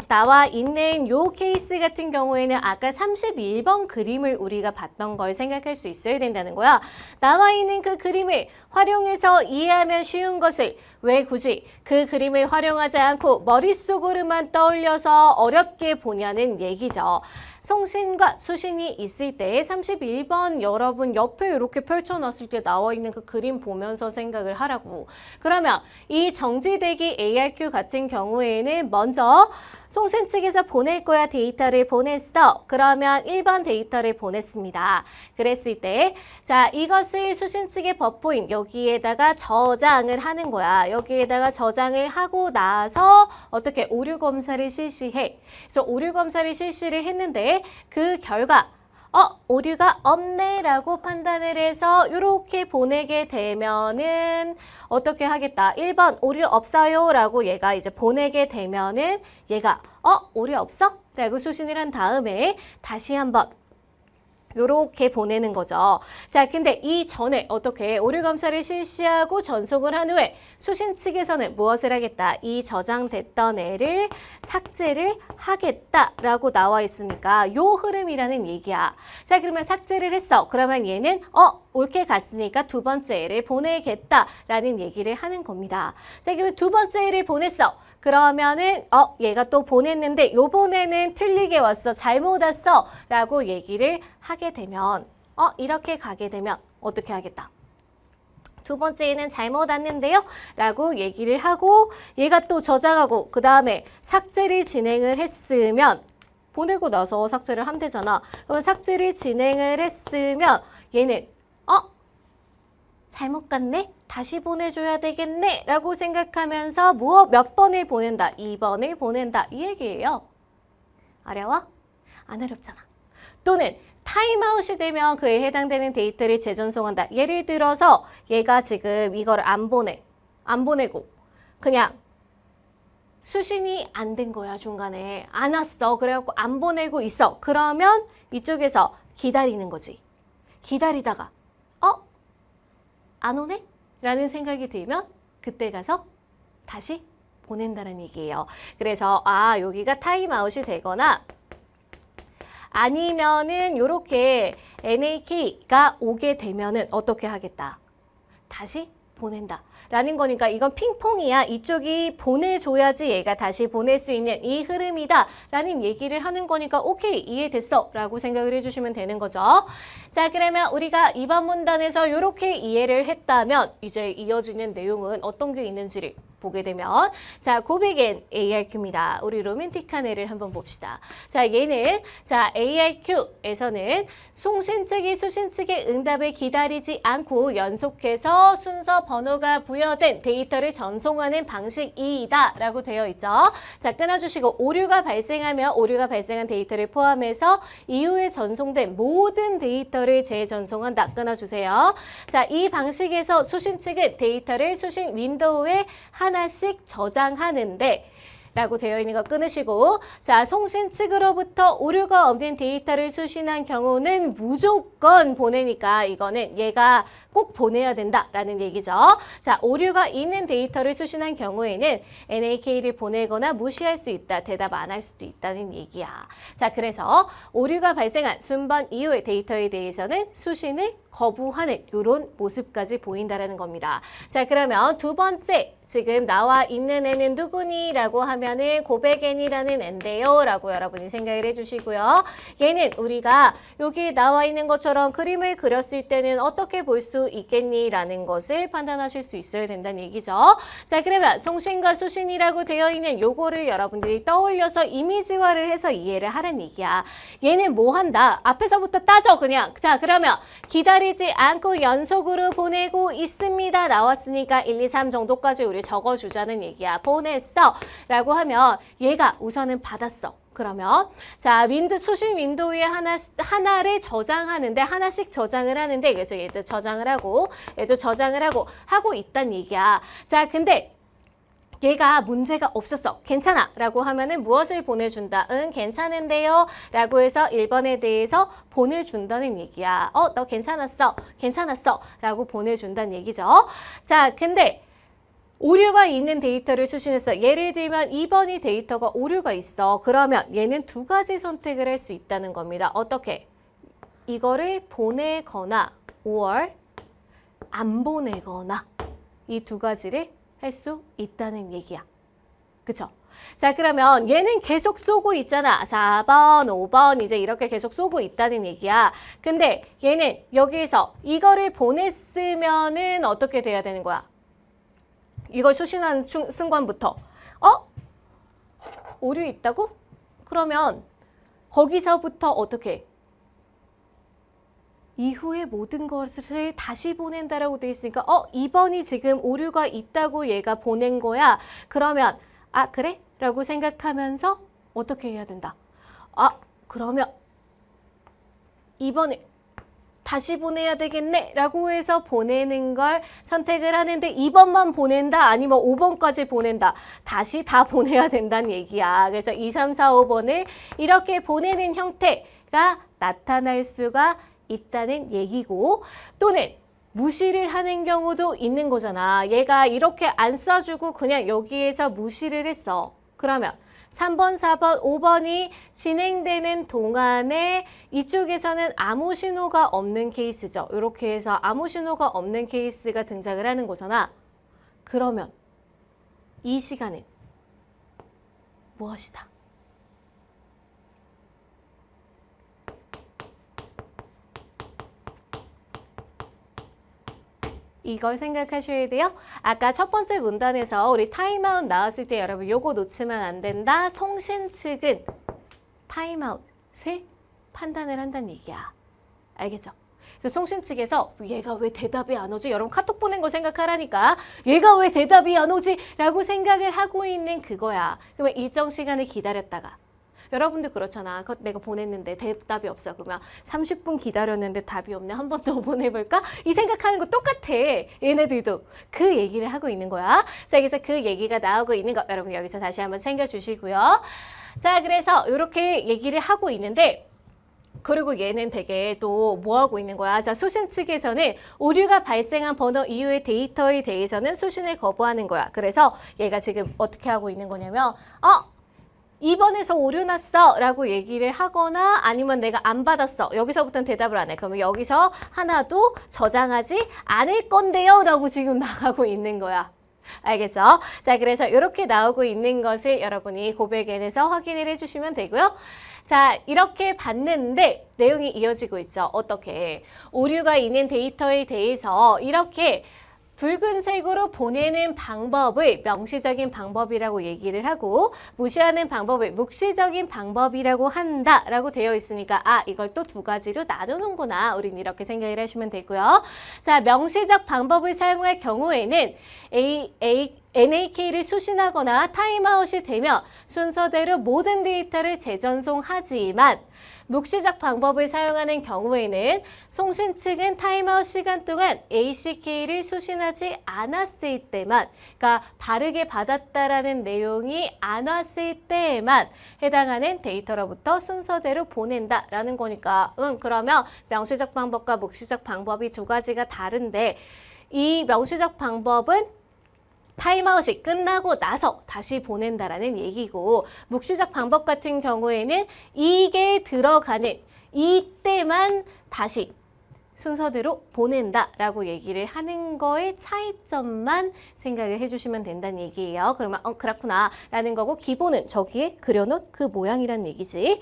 나와 있는 요 케이스 같은 경우에는 아까 31번 그림을 우리가 봤던 걸 생각할 수 있어야 된다는 거야. 나와 있는 그 그림을 활용해서 이해하면 쉬운 것을 왜 굳이 그 그림을 활용하지 않고 머릿속으로만 떠올려서 어렵게 보냐는 얘기죠. 송신과 수신이 있을 때 31번 여러분 옆에 이렇게 펼쳐놨을 때 나와 있는 그 그림 보면서 생각을 하라고. 그러면 이 정지대기 ARQ 같은 경우에는 먼저 송신 측에서 보낼 거야 데이터를 보냈어. 그러면 1번 데이터를 보냈습니다. 그랬을 때 자, 이것을 수신 측의 버퍼인 여기에다가 저장을 하는 거야. 여기에다가 저장을 하고 나서 어떻게 오류 검사를 실시해. 그래서 오류 검사를 실시를 했는데 그 결과 오류가 없네 라고 판단을 해서 이렇게 보내게 되면은 어떻게 하겠다. 1번 오류 없어요 라고 얘가 이제 보내게 되면은 얘가 오류 없어? 라고 수신을 한 다음에 다시 한번 요렇게 보내는 거죠. 자, 근데 이 전에 어떻게 오류 검사를 실시하고 전송을 한 후에 수신 측에서는 무엇을 하겠다? 이 저장됐던 애를 삭제를 하겠다라고 나와 있으니까 요 흐름이라는 얘기야. 자, 그러면 삭제를 했어. 그러면 얘는 옳게 갔으니까 두 번째 애를 보내겠다라는 얘기를 하는 겁니다. 자, 그러면 두 번째 애를 보냈어. 그러면은 얘가 또 보냈는데 요번에는 틀리게 왔어. 잘못 왔어. 라고 얘기를 하게 되면 이렇게 가게 되면 어떻게 하겠다. 두 번째는 잘못 왔는데요. 라고 얘기를 하고 얘가 또 저장하고 그 다음에 삭제를 진행을 했으면 보내고 나서 삭제를 한대잖아. 그럼 삭제를 진행을 했으면 얘는 잘못 갔네? 다시 보내줘야 되겠네? 라고 생각하면서 몇 번을 보낸다? 2번을 보낸다. 이 얘기예요. 어려워? 안 어렵잖아. 또는 타임아웃이 되면 그에 해당되는 데이터를 재전송한다. 예를 들어서 얘가 지금 이걸 안 보내고 그냥 수신이 안 된 거야. 중간에 안 왔어. 그래갖고 안 보내고 있어. 그러면 이쪽에서 기다리는 거지. 기다리다가 안 오네? 라는 생각이 들면 그때 가서 다시 보낸다는 얘기예요. 그래서 여기가 타임아웃이 되거나 아니면은 요렇게 NAK가 오게 되면은 어떻게 하겠다? 다시 보낸다. 라는 거니까 이건 핑퐁이야. 이쪽이 보내줘야지 얘가 다시 보낼 수 있는 이 흐름이다. 라는 얘기를 하는 거니까 오케이 이해됐어. 라고 생각을 해주시면 되는 거죠. 자 그러면 우리가 이번 문단에서 이렇게 이해를 했다면 이제 이어지는 내용은 어떤 게 있는지를 보게 되면 자 고백엔 ARQ입니다. 우리 로맨틱한 애를 한번 봅시다. 자 얘는 자 ARQ에서는 송신 측이 수신 측의 응답을 기다리지 않고 연속해서 순서 번호가 부여된 데이터를 전송하는 방식이다 라고 되어 있죠. 자 끊어주시고 오류가 발생하면 오류가 발생한 데이터를 포함해서 이후에 전송된 모든 데이터를 재전송한다. 끊어주세요. 자 이 방식에서 수신 측은 데이터를 수신 윈도우에 하나씩 저장하는데 라고 되어 있는 거 끊으시고 자 송신 측으로부터 오류가 없는 데이터를 수신한 경우는 무조건 보내니까 이거는 얘가 꼭 보내야 된다라는 얘기죠. 자 오류가 있는 데이터를 수신한 경우에는 NAK를 보내거나 무시할 수 있다. 대답 안 할 수도 있다는 얘기야. 자 그래서 오류가 발생한 순번 이후의 데이터에 대해서는 수신을 거부하는 이런 모습까지 보인다라는 겁니다. 자 그러면 두 번째 지금 나와 있는 애는 누구니? 라고 하면은 고백엔이라는 앤데요. 라고 여러분이 생각을 해주시고요. 얘는 우리가 여기 나와 있는 것처럼 그림을 그렸을 때는 어떻게 볼 수 있겠니? 라는 것을 판단하실 수 있어야 된다는 얘기죠. 자 그러면 송신과 수신이라고 되어 있는 요거를 여러분들이 떠올려서 이미지화를 해서 이해를 하라는 얘기야. 얘는 뭐 한다? 앞에서부터 따져 그냥. 자 그러면 기다리지 않고 연속으로 보내고 있습니다. 나왔으니까 1, 2, 3 정도까지 우리 적어주자는 얘기야. 보냈어 라고 하면 얘가 우선은 받았어. 그러면 자 수신 윈도우에 하나를 저장하는데 하나씩 저장을 하는데 그래서 얘도 저장을 하고 얘도 저장을 하고 있단 얘기야. 자 근데 얘가 문제가 없었어. 괜찮아. 라고 하면은 무엇을 보내준다? 응, 괜찮은데요. 라고 해서 1번에 대해서 보내준다는 얘기야. 너 괜찮았어. 괜찮았어. 라고 보내준다는 얘기죠. 자, 근데 오류가 있는 데이터를 수신했어. 예를 들면 2번이 데이터가 오류가 있어. 그러면 얘는 두 가지 선택을 할 수 있다는 겁니다. 어떻게? 이거를 보내거나 or 안 보내거나 이 두 가지를 할 수 있다는 얘기야. 그쵸? 자 그러면 얘는 계속 쏘고 있잖아. 4번, 5번 이제 이렇게 계속 쏘고 있다는 얘기야. 근데 얘는 여기에서 이거를 보냈으면은 어떻게 돼야 되는 거야? 이걸 수신한 순간부터 오류 있다고? 그러면 거기서부터 어떻게? 이후에 모든 것을 다시 보낸다라고 되어 있으니까 2번이 지금 오류가 있다고 얘가 보낸 거야. 그러면 그래? 라고 생각하면서 어떻게 해야 된다? 그러면 2번을 다시 보내야 되겠네 라고 해서 보내는 걸 선택을 하는데 2번만 보낸다 아니면 5번까지 보낸다 다시 다 보내야 된다는 얘기야. 그래서 2, 3, 4, 5번을 이렇게 보내는 형태가 나타날 수가 있다는 얘기고 또는 무시를 하는 경우도 있는 거잖아. 얘가 이렇게 안 써주고 그냥 여기에서 무시를 했어. 그러면 3번, 4번, 5번이 진행되는 동안에 이쪽에서는 아무 신호가 없는 케이스죠. 이렇게 해서 아무 신호가 없는 케이스가 등장을 하는 거잖아. 그러면 이 시간은 무엇이다? 이걸 생각하셔야 돼요. 아까 첫 번째 문단에서 우리 타임아웃 나왔을 때 여러분 요거 놓치면 안 된다. 송신 측은 타임아웃을 판단을 한다는 얘기야. 알겠죠? 그래서 송신 측에서 얘가 왜 대답이 안 오지? 여러분 카톡 보낸 거 생각하라니까. 얘가 왜 대답이 안 오지? 라고 생각을 하고 있는 그거야. 그러면 일정 시간을 기다렸다가 여러분들 그렇잖아. 내가 보냈는데 대답이 없어. 그러면 30분 기다렸는데 답이 없네. 한 번 더 보내볼까? 이 생각하는 거 똑같아. 얘네들도 그 얘기를 하고 있는 거야. 자, 그래서 그 얘기가 나오고 있는 거 여러분 여기서 다시 한번 챙겨주시고요. 자, 그래서 이렇게 얘기를 하고 있는데 그리고 얘는 되게 또 뭐하고 있는 거야? 자, 수신 측에서는 오류가 발생한 번호 이후의 데이터에 대해서는 수신을 거부하는 거야. 그래서 얘가 지금 어떻게 하고 있는 거냐면 2번에서 오류 났어 라고 얘기를 하거나 아니면 내가 안 받았어. 여기서부터는 대답을 안 해. 그러면 여기서 하나도 저장하지 않을 건데요 라고 지금 나가고 있는 거야. 알겠죠? 자, 그래서 이렇게 나오고 있는 것을 여러분이 고백엔에서 확인을 해주시면 되고요. 자, 이렇게 봤는데 내용이 이어지고 있죠. 어떻게? 오류가 있는 데이터에 대해서 이렇게 붉은색으로 보내는 방법을 명시적인 방법이라고 얘기를 하고 무시하는 방법을 묵시적인 방법이라고 한다라고 되어 있으니까 이걸 또 두 가지로 나누는구나. 우린 이렇게 생각을 하시면 되고요. 자, 명시적 방법을 사용할 경우에는 NAK를 수신하거나 타임아웃이 되면 순서대로 모든 데이터를 재전송하지만 묵시적 방법을 사용하는 경우에는 송신 측은 타임아웃 시간 동안 ACK를 수신하지 않았을 때만, 그러니까 바르게 받았다라는 내용이 안 왔을 때에만 해당하는 데이터로부터 순서대로 보낸다라는 거니까 그러면 명시적 방법과 묵시적 방법이 두 가지가 다른데 이 명시적 방법은 타임아웃이 끝나고 나서 다시 보낸다라는 얘기고 묵시적 방법 같은 경우에는 이게 들어가는 이때만 다시 순서대로 보낸다라고 얘기를 하는 거의 차이점만 생각을 해주시면 된다는 얘기예요. 그러면 그렇구나 라는 거고 기본은 저기에 그려놓은 그 모양이란 얘기지.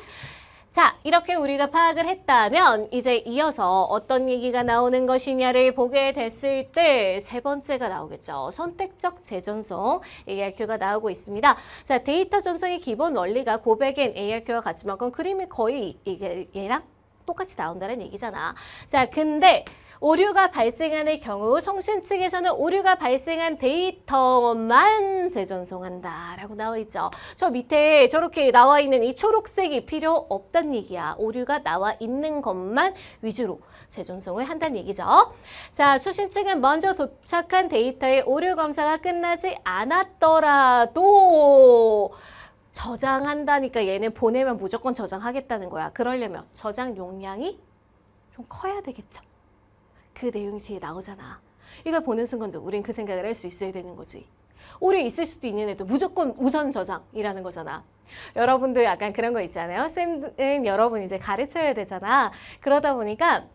자, 이렇게 우리가 파악을 했다면 이제 이어서 어떤 얘기가 나오는 것이냐를 보게 됐을 때 세 번째가 나오겠죠. 선택적 재전송 ARQ가 나오고 있습니다. 자, 데이터 전송의 기본 원리가 고백엔 ARQ와 같지만 그건 그림이 거의 이게 얘랑 똑같이 나온다는 얘기잖아. 자, 근데 오류가 발생하는 경우 송신 측에서는 오류가 발생한 데이터만 재전송한다라고 나와 있죠. 저 밑에 저렇게 나와 있는 이 초록색이 필요 없다는 얘기야. 오류가 나와 있는 것만 위주로 재전송을 한다는 얘기죠. 자, 수신 측은 먼저 도착한 데이터의 오류 검사가 끝나지 않았더라도 저장한다니까 얘는 보내면 무조건 저장하겠다는 거야. 그러려면 저장 용량이 좀 커야 되겠죠. 그 내용이 뒤에 나오잖아. 이걸 보는 순간도 우린 그 생각을 할 수 있어야 되는 거지. 오류 있을 수도 있는 애도 무조건 우선 저장이라는 거잖아. 여러분도 약간 그런 거 있잖아요. 쌤은 여러분 이제 가르쳐야 되잖아. 그러다 보니까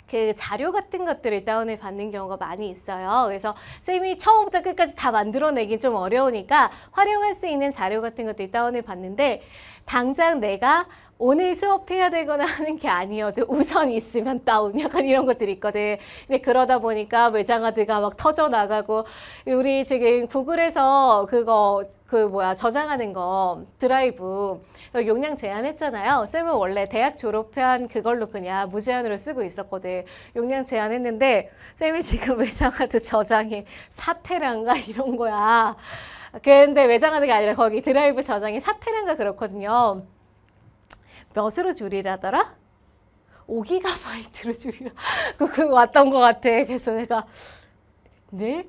그 자료 같은 것들을 다운을 받는 경우가 많이 있어요. 그래서 쌤이 처음부터 끝까지 다 만들어내긴 좀 어려우니까 활용할 수 있는 자료 같은 것들 다운을 받는데 당장 내가 오늘 수업해야 되거나 하는 게 아니어도 우선 있으면 다운 약간 이런 것들이 있거든. 근데 그러다 보니까 외장하드가 막 터져나가고 우리 지금 구글에서 저장하는 거 드라이브 용량 제한했잖아요. 쌤은 원래 대학 졸업한 그걸로 그냥 무제한으로 쓰고 있었거든. 용량 제한했는데 쌤이 지금 외장하드 저장이 4테라인가 이런 거야. 근데 외장하드가 아니라 거기 드라이브 저장이 4테라인가 그렇거든요. 몇으로 줄이라더라? 5GB로 줄이라. 그거 왔던 것 같아. 그래서 내가 네?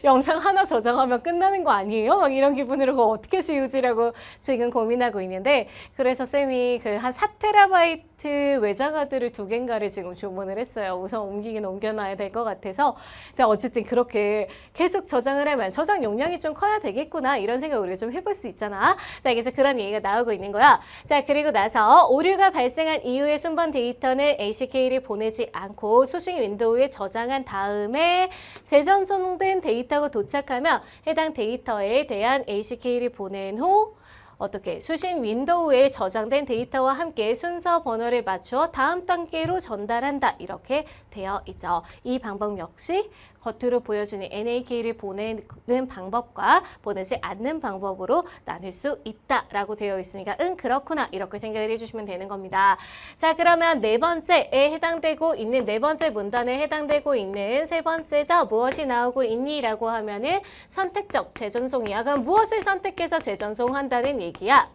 영상 하나 저장하면 끝나는 거 아니에요? 막 이런 기분으로 그거 어떻게 지우지라고 지금 고민하고 있는데 그래서 쌤이 그 한 4TB 외장하드를 2개인가를 지금 주문을 했어요. 우선 옮기긴 옮겨놔야 될 것 같아서. 근데 어쨌든 그렇게 계속 저장을 하면 저장 용량이 좀 커야 되겠구나 이런 생각을 우리가 좀 해볼 수 있잖아. 자, 그래서 그런 얘기가 나오고 있는 거야. 자, 그리고 나서 오류가 발생한 이후에 순번 데이터는 ACK를 보내지 않고 수신 윈도우에 저장한 다음에 재전송된 데이터가 도착하면 해당 데이터에 대한 ACK를 보낸 후 어떻게 수신 윈도우에 저장된 데이터와 함께 순서 번호를 맞추어 다음 단계로 전달한다. 이렇게 되어 있죠. 이 방법 역시 겉으로 보여주는 NAK를 보내는 방법과 보내지 않는 방법으로 나눌 수 있다라고 되어 있으니까 그렇구나 이렇게 생각을 해주시면 되는 겁니다. 자, 그러면 네 번째에 해당되고 있는 네 번째 문단에 해당되고 있는 세 번째죠. 무엇이 나오고 있니? 라고 하면은 선택적 재전송이야. 그럼 무엇을 선택해서 재전송한다는 얘기야?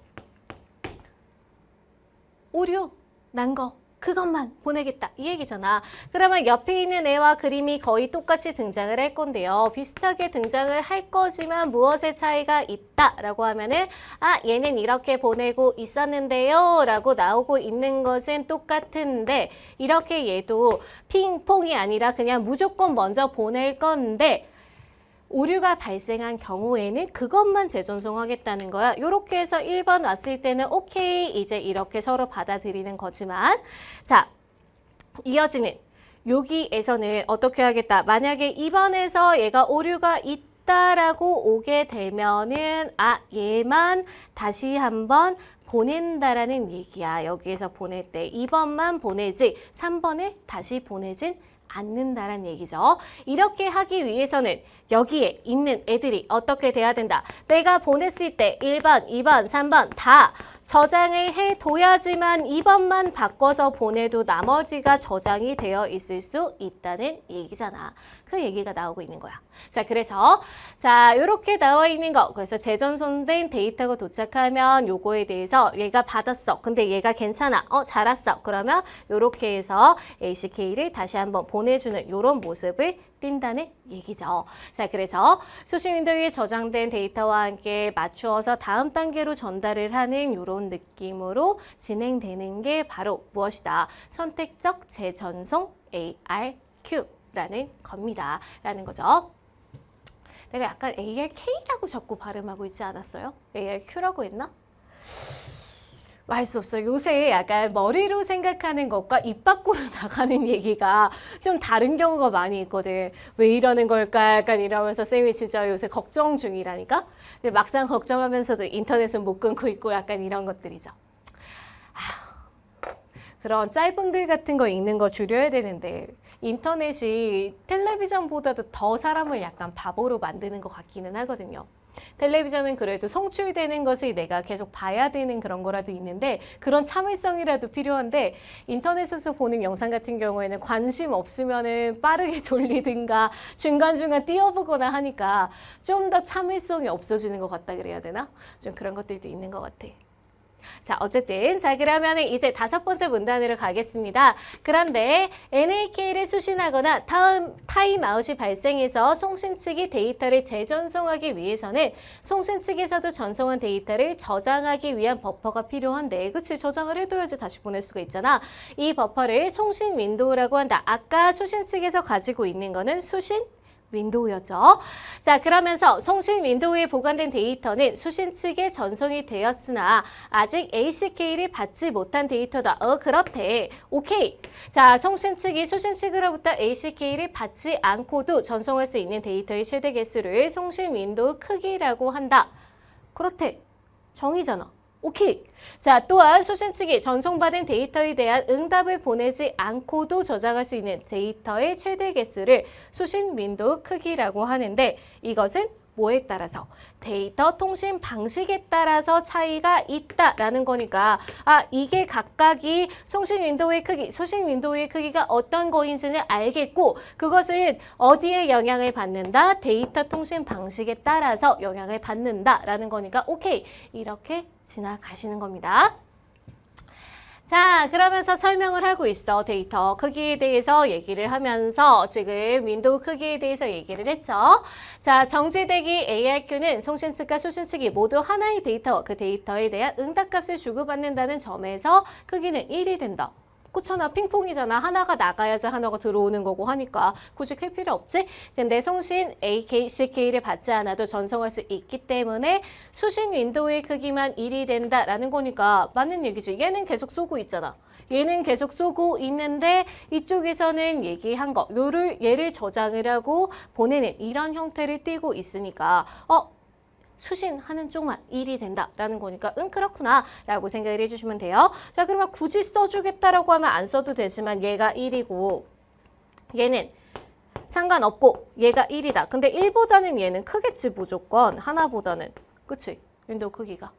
오류 난 거. 그것만 보내겠다 이 얘기잖아. 그러면 옆에 있는 애와 그림이 거의 똑같이 등장을 할 건데요. 비슷하게 등장을 할 거지만 무엇의 차이가 있다라고 하면은 얘는 이렇게 보내고 있었는데요 라고 나오고 있는 것은 똑같은데 이렇게 얘도 핑퐁이 아니라 그냥 무조건 먼저 보낼 건데 오류가 발생한 경우에는 그것만 재전송하겠다는 거야. 이렇게 해서 1번 왔을 때는 오케이 이제 이렇게 서로 받아들이는 거지만 자 이어지는 여기에서는 어떻게 하겠다. 만약에 2번에서 얘가 오류가 있다라고 오게 되면은 얘만 다시 한번 보낸다라는 얘기야. 여기에서 보낼 때 2번만 보내지 3번을 다시 보내진 않는다라는 얘기죠. 이렇게 하기 위해서는 여기에 있는 애들이 어떻게 돼야 된다. 내가 보냈을 때 1번, 2번, 3번 다 저장을 해둬야지만 2번만 바꿔서 보내도 나머지가 저장이 되어 있을 수 있다는 얘기잖아. 그 얘기가 나오고 있는 거야. 자, 그래서 자 이렇게 나와 있는 거. 그래서 재전송된 데이터가 도착하면 요거에 대해서 얘가 받았어. 근데 얘가 괜찮아. 잘 왔어. 그러면 요렇게 해서 ACK를 다시 한번 보내주는 요런 모습을 띈다는 얘기죠. 자, 그래서 수신 윈도우에 저장된 데이터와 함께 맞추어서 다음 단계로 전달을 하는 요런 느낌으로 진행되는 게 바로 무엇이다. 선택적 재전송 ARQ. 라는 겁니다. 라는 거죠. 내가 약간 ARK라고 자꾸 발음하고 있지 않았어요? ARQ라고 했나? 알 수 없어요. 요새 약간 머리로 생각하는 것과 입 밖으로 나가는 얘기가 좀 다른 경우가 많이 있거든. 왜 이러는 걸까? 약간 이러면서 쌤이 진짜 요새 걱정 중이라니까? 근데 막상 걱정하면서도 인터넷은 못 끊고 있고 약간 이런 것들이죠. 그런 짧은 글 같은 거 읽는 거 줄여야 되는데 인터넷이 텔레비전보다도 더 사람을 약간 바보로 만드는 것 같기는 하거든요. 텔레비전은 그래도 송출되는 것을 내가 계속 봐야 되는 그런 거라도 있는데 그런 참을성이라도 필요한데 인터넷에서 보는 영상 같은 경우에는 관심 없으면은 빠르게 돌리든가 중간중간 띄워보거나 하니까 좀 더 참을성이 없어지는 것 같다 그래야 되나? 좀 그런 것들도 있는 것 같아. 자, 어쨌든 자 그러면 이제 다섯 번째 문단으로 가겠습니다. 그런데 NAK를 수신하거나 타임아웃이 발생해서 송신 측이 데이터를 재전송하기 위해서는 송신 측에서도 전송한 데이터를 저장하기 위한 버퍼가 필요한데 그치? 저장을 해둬야지 다시 보낼 수가 있잖아. 이 버퍼를 송신 윈도우라고 한다. 아까 수신 측에서 가지고 있는 거는 수신 윈도우였죠. 자, 그러면서 송신 윈도우에 보관된 데이터는 수신 측에 전송이 되었으나 아직 ACK를 받지 못한 데이터다. 그렇대. 오케이. 자, 송신 측이 수신 측으로부터 ACK를 받지 않고도 전송할 수 있는 데이터의 최대 개수를 송신 윈도우 크기라고 한다. 그렇대. 정의잖아. 오케이. 자, 또한 수신 측이 전송받은 데이터에 대한 응답을 보내지 않고도 저장할 수 있는 데이터의 최대 개수를 수신 윈도우 크기라고 하는데 이것은 뭐에 따라서? 데이터 통신 방식에 따라서 차이가 있다라는 거니까 이게 각각이 송신 윈도우의 크기, 수신 윈도우의 크기가 어떤 거인지는 알겠고 그것은 어디에 영향을 받는다? 데이터 통신 방식에 따라서 영향을 받는다라는 거니까 오케이. 이렇게 지나가시는 겁니다. 자, 그러면서 설명을 하고 있어. 데이터 크기에 대해서 얘기를 하면서 지금 윈도우 크기에 대해서 얘기를 했죠. 자, 정지대기 ARQ는 송신 측과 수신 측이 모두 하나의 데이터, 그 데이터에 대한 응답값을 주고받는다는 점에서 크기는 1이 된다. 그렇잖아. 핑퐁이잖아. 하나가 나가야지 하나가 들어오는 거고 하니까 굳이 클 필요 없지? 근데 송신 ACK를 받지 않아도 전송할 수 있기 때문에 수신 윈도우의 크기만 1이 된다라는 거니까 맞는 얘기지. 얘는 계속 쏘고 있잖아. 얘는 계속 쏘고 있는데 이쪽에서는 얘기한 거, 얘를 저장을 하고 보내는 이런 형태를 띠고 있으니까 수신하는 쪽만 1이 된다라는 거니까 그렇구나 라고 생각을 해주시면 돼요. 자, 그러면 굳이 써주겠다라고 하면 안 써도 되지만 얘가 1이고 얘는 상관없고 얘가 1이다. 근데 1보다는 얘는 크겠지 무조건. 하나보다는. 그치? 윈도우 크기가.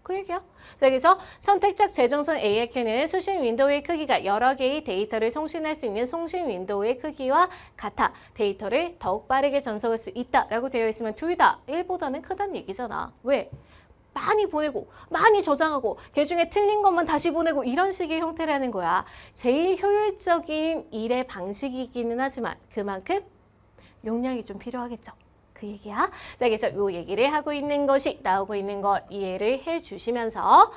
그 얘기야. 자, 여기서 선택적 재정선 AIQ는 수신 윈도우의 크기가 여러 개의 데이터를 송신할 수 있는 송신 윈도우의 크기와 같아 데이터를 더욱 빠르게 전송할 수 있다라고 되어 있으면 둘 다 1보다는 크다는 얘기잖아. 왜? 많이 보내고 많이 저장하고 걔중에 틀린 것만 다시 보내고 이런 식의 형태라는 거야. 제일 효율적인 일의 방식이기는 하지만 그만큼 용량이 좀 필요하겠죠. 그 얘기야. 자, 그래서 요 얘기를 하고 있는 것이 나오고 있는 걸 이해를 해 주시면서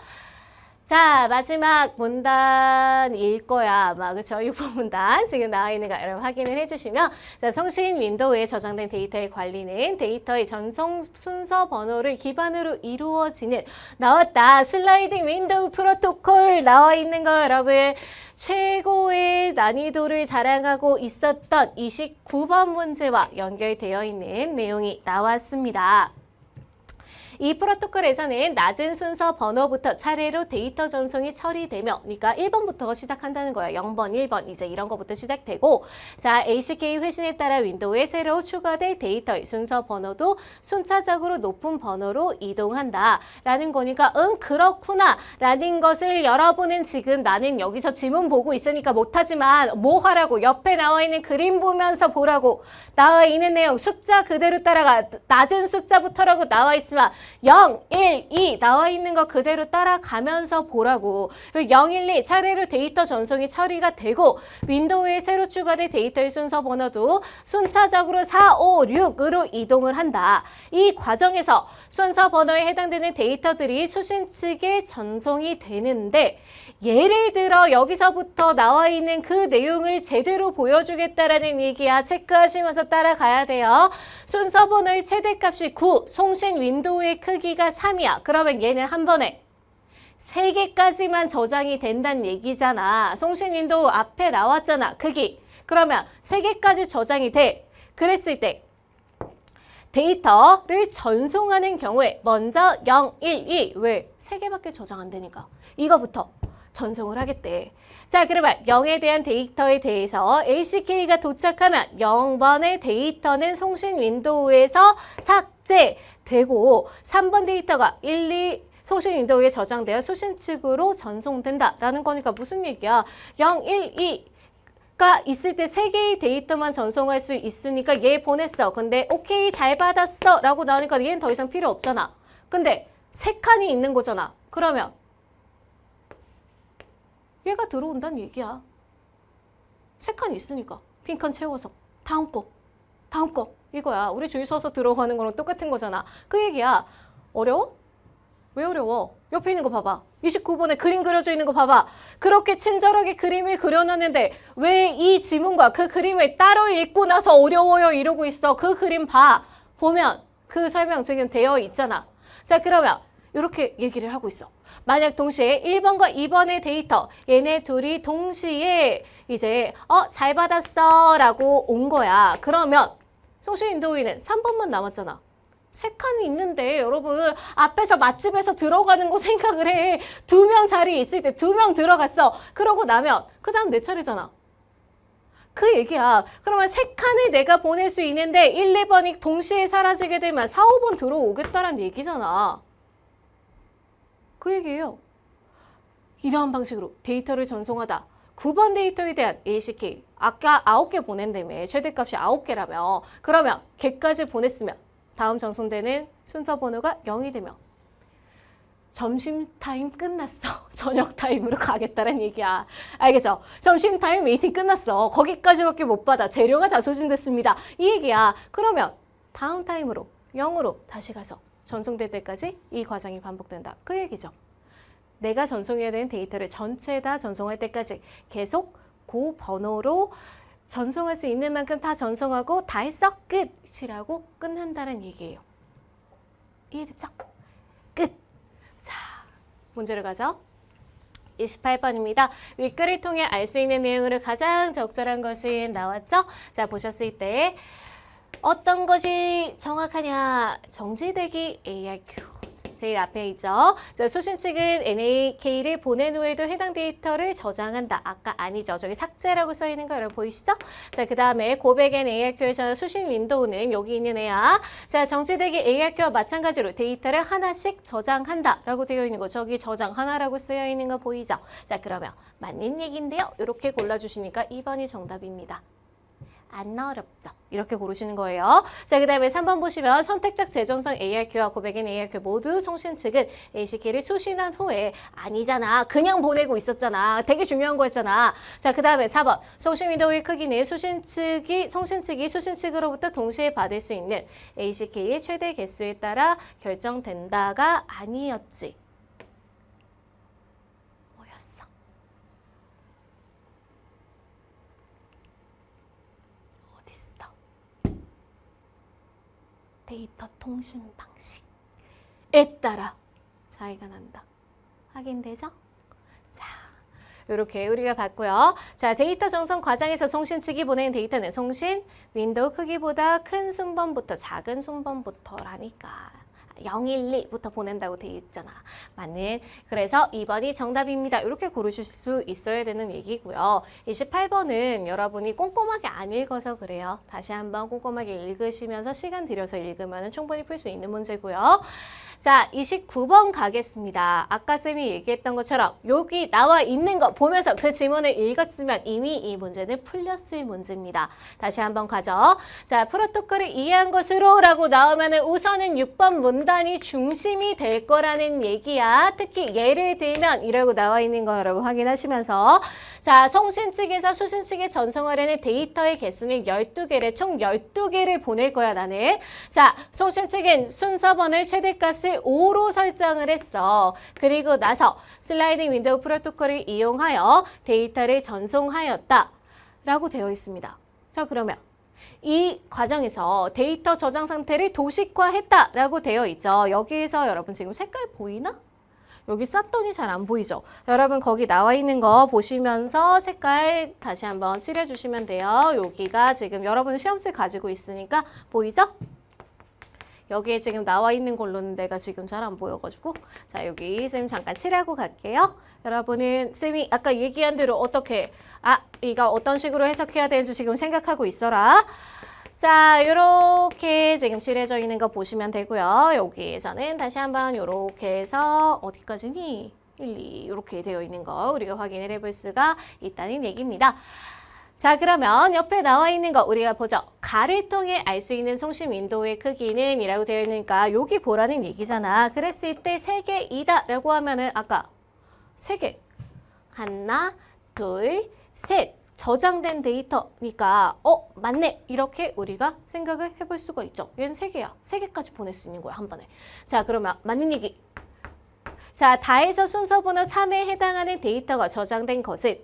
자, 마지막 문단일 거야. 아마 그쵸? 6번 문단 지금 나와 있는 거 여러분 확인을 해주시면 자, 송신 윈도우에 저장된 데이터의 관리는 데이터의 전송 순서 번호를 기반으로 이루어지는 나왔다. 슬라이딩 윈도우 프로토콜 나와 있는 거 여러분 최고의 난이도를 자랑하고 있었던 29번 문제와 연결되어 있는 내용이 나왔습니다. 이 프로토콜에서는 낮은 순서 번호부터 차례로 데이터 전송이 처리되며 그러니까 1번부터 시작한다는 거예요. 0번, 1번 이제 이런 거부터 시작되고 자 ACK 회신에 따라 윈도우에 새로 추가될 데이터의 순서 번호도 순차적으로 높은 번호로 이동한다 라는 거니까 그렇구나 라는 것을 여러분은 지금 나는 여기서 지문 보고 있으니까 못하지만 뭐 하라고 옆에 나와 있는 그림 보면서 보라고 나와 있는 내용 숫자 그대로 따라가 낮은 숫자부터라고 나와 있으면 0, 1, 2 나와 있는 거 그대로 따라가면서 보라고. 0, 1, 2 차례로 데이터 전송이 처리가 되고 윈도우에 새로 추가된 데이터의 순서 번호도 순차적으로 4, 5, 6으로 이동을 한다. 이 과정에서 순서 번호에 해당되는 데이터들이 수신 측에 전송이 되는데 예를 들어 여기서부터 나와 있는 그 내용을 제대로 보여주겠다라는 얘기야. 체크하시면서 따라가야 돼요. 순서 번호의 최대값이 9, 송신 윈도우의 크기가 3이야. 그러면 얘는 한 번에 3개까지만 저장이 된다는 얘기잖아. 송신 윈도우 앞에 나왔잖아. 크기. 그러면 3개까지 저장이 돼. 그랬을 때 데이터를 전송하는 경우에 먼저 0, 1, 2 왜? 3개밖에 저장 안 되니까. 이거부터 전송을 하겠대. 자, 그러면 0에 대한 데이터에 대해서 ACK가 도착하면 0번의 데이터는 송신 윈도우에서 삭제되고 3번 데이터가 1, 2 송신 윈도우에 저장되어 수신 측으로 전송된다라는 거니까 무슨 얘기야? 0, 1, 2가 있을 때 3개의 데이터만 전송할 수 있으니까 얘 보냈어. 근데 오케이 잘 받았어 라고 나오니까 얘는 더 이상 필요 없잖아. 근데 3칸이 있는 거잖아. 그러면 얘가 들어온다는 얘기야. 3칸 있으니까 빈칸 채워서 다음 거 이거야. 우리 줄 서서 들어가는 거랑 똑같은 거잖아. 그 얘기야. 어려워? 왜 어려워? 옆에 있는 거 봐봐. 29번에 그림 그려져 있는 거 봐봐. 그렇게 친절하게 그림을 그려놨는데 왜 이 지문과 그 그림을 따로 읽고 나서 어려워요 이러고 있어. 그 그림 봐. 보면 그 설명 지금 되어 있잖아. 자, 그러면 이렇게 얘기를 하고 있어. 만약 동시에 1번과 2번의 데이터 얘네 둘이 동시에 이제 잘 받았어 라고 온 거야. 그러면 송신 윈도우에는 3번만 남았잖아. 3칸이 있는데 여러분 앞에서 맛집에서 들어가는 거 생각을 해. 2명 자리에 있을 때 2명 들어갔어. 그러고 나면 그 다음 내 차례잖아. 그 얘기야. 그러면 3칸을 내가 보낼 수 있는데 1, 2번이 동시에 사라지게 되면 4, 5번 들어오겠다는 얘기잖아. 그 얘기예요. 이러한 방식으로 데이터를 전송하다. 9번 데이터에 대한 ACK. 아까 9개 보낸다며. 최대값이 9개라며. 그러면 걔까지 보냈으면 다음 전송되는 순서 번호가 0이 되면 점심타임 끝났어. 저녁 타임으로 가겠다는 얘기야. 알겠죠? 점심타임 웨이팅 끝났어. 거기까지밖에 못 받아. 재료가 다 소진됐습니다. 이 얘기야. 그러면 다음 타임으로 0으로 다시 가서 전송될 때까지 이 과정이 반복된다. 그 얘기죠. 내가 전송해야 되는 데이터를 전체 다 전송할 때까지 계속 그 번호로 전송할 수 있는 만큼 다 전송하고 다 했어? 끝이라고 끝난다는 얘기예요. 이해됐죠? 끝! 자, 문제를 가죠. 28번입니다. 윗글을 통해 알 수 있는 내용으로 가장 적절한 것이 나왔죠? 자, 보셨을 때 어떤 것이 정확하냐? 정지되기 ARQ. 제일 앞에 있죠. 자, 수신 측은 NAK를 보낸 후에도 해당 데이터를 저장한다. 아까 아니죠. 저기 삭제라고 써 있는 거 여러분 보이시죠? 자, 그 다음에 고백엔 ARQ에서 수신 윈도우는 여기 있는 애야. 자, 정지되기 ARQ와 마찬가지로 데이터를 하나씩 저장한다. 라고 되어 있는 거. 저기 저장 하나라고 쓰여 있는 거 보이죠? 자, 그러면 맞는 얘기인데요. 이렇게 골라주시니까 2번이 정답입니다. 안 어렵죠? 이렇게 고르시는 거예요. 자, 그 다음에 3번 보시면 선택적 재전송 ARQ와 고백인 ARQ 모두 송신 측은 ACK를 수신한 후에 아니잖아. 그냥 보내고 있었잖아. 되게 중요한 거였잖아. 자, 그 다음에 4번 송신 윈도우의 크기는 송신 측이 수신 측으로부터 동시에 받을 수 있는 ACK의 최대 개수에 따라 결정된다가 아니었지. 데이터 통신 방식에 따라 차이가 난다. 확인되죠? 자, 이렇게 우리가 봤고요. 자, 데이터 전송 과정에서 송신 측이 보낸 데이터는 송신 윈도우 크기보다 큰 순번부터 작은 순번부터라니까. 012부터 보낸다고 돼 있잖아. 맞는. 그래서 2번이 정답입니다. 이렇게 고르실 수 있어야 되는 얘기고요. 28번은 여러분이 꼼꼼하게 안 읽어서 그래요. 다시 한번 꼼꼼하게 읽으시면서 시간 들여서 읽으면 충분히 풀 수 있는 문제고요. 자, 29번 가겠습니다. 아까 쌤이 얘기했던 것처럼 여기 나와 있는 거 보면서 그 지문을 읽었으면 이미 이 문제는 풀렸을 문제입니다. 다시 한번 가죠. 자, 프로토콜을 이해한 것으로 라고 나오면 우선은 6번 문단이 중심이 될 거라는 얘기야. 특히 예를 들면 이라고 나와 있는 거 여러분 확인하시면서 자, 송신 측에서 수신 측에 전송하려는 데이터의 개수는 12개래. 총 12개를 보낼 거야 나는. 자, 송신 측은 순서번을 최대값을 5로 설정을 했어. 그리고 나서 슬라이딩 윈도우 프로토콜을 이용하여 데이터를 전송하였다. 라고 되어 있습니다. 자, 그러면 이 과정에서 데이터 저장 상태를 도식화했다. 라고 되어 있죠. 여기에서 여러분 지금 색깔 보이나? 여기 쌌더니 잘 안 보이죠? 여러분 거기 나와 있는 거 보시면서 색깔 다시 한번 칠해주시면 돼요. 여기가 지금 여러분 시험지 가지고 있으니까 보이죠? 여기에 지금 나와 있는 걸로는 내가 지금 잘 안 보여가지고 자, 여기 쌤 잠깐 칠하고 갈게요. 여러분은 쌤이 아까 얘기한 대로 어떻게 이거 어떤 식으로 해석해야 되는지 지금 생각하고 있어라. 자, 요렇게 지금 칠해져 있는 거 보시면 되고요. 여기에서는 다시 한번 요렇게 해서 어디까지니? 1, 2 이렇게 되어 있는 거 우리가 확인을 해볼 수가 있다는 얘기입니다. 자, 그러면 옆에 나와 있는 거 우리가 보죠. 가를 통해 알 수 있는 송신 윈도우의 크기는 이라고 되어 있으니까 여기 보라는 얘기잖아. 그랬을 때 3개이다 라고 하면은 아까 3개. 하나, 둘, 셋. 저장된 데이터니까 맞네. 이렇게 우리가 생각을 해볼 수가 있죠. 얘는 3개야. 3개까지 보낼 수 있는 거야. 한 번에. 자, 그러면 맞는 얘기. 자, 다에서 순서번호 3에 해당하는 데이터가 저장된 것은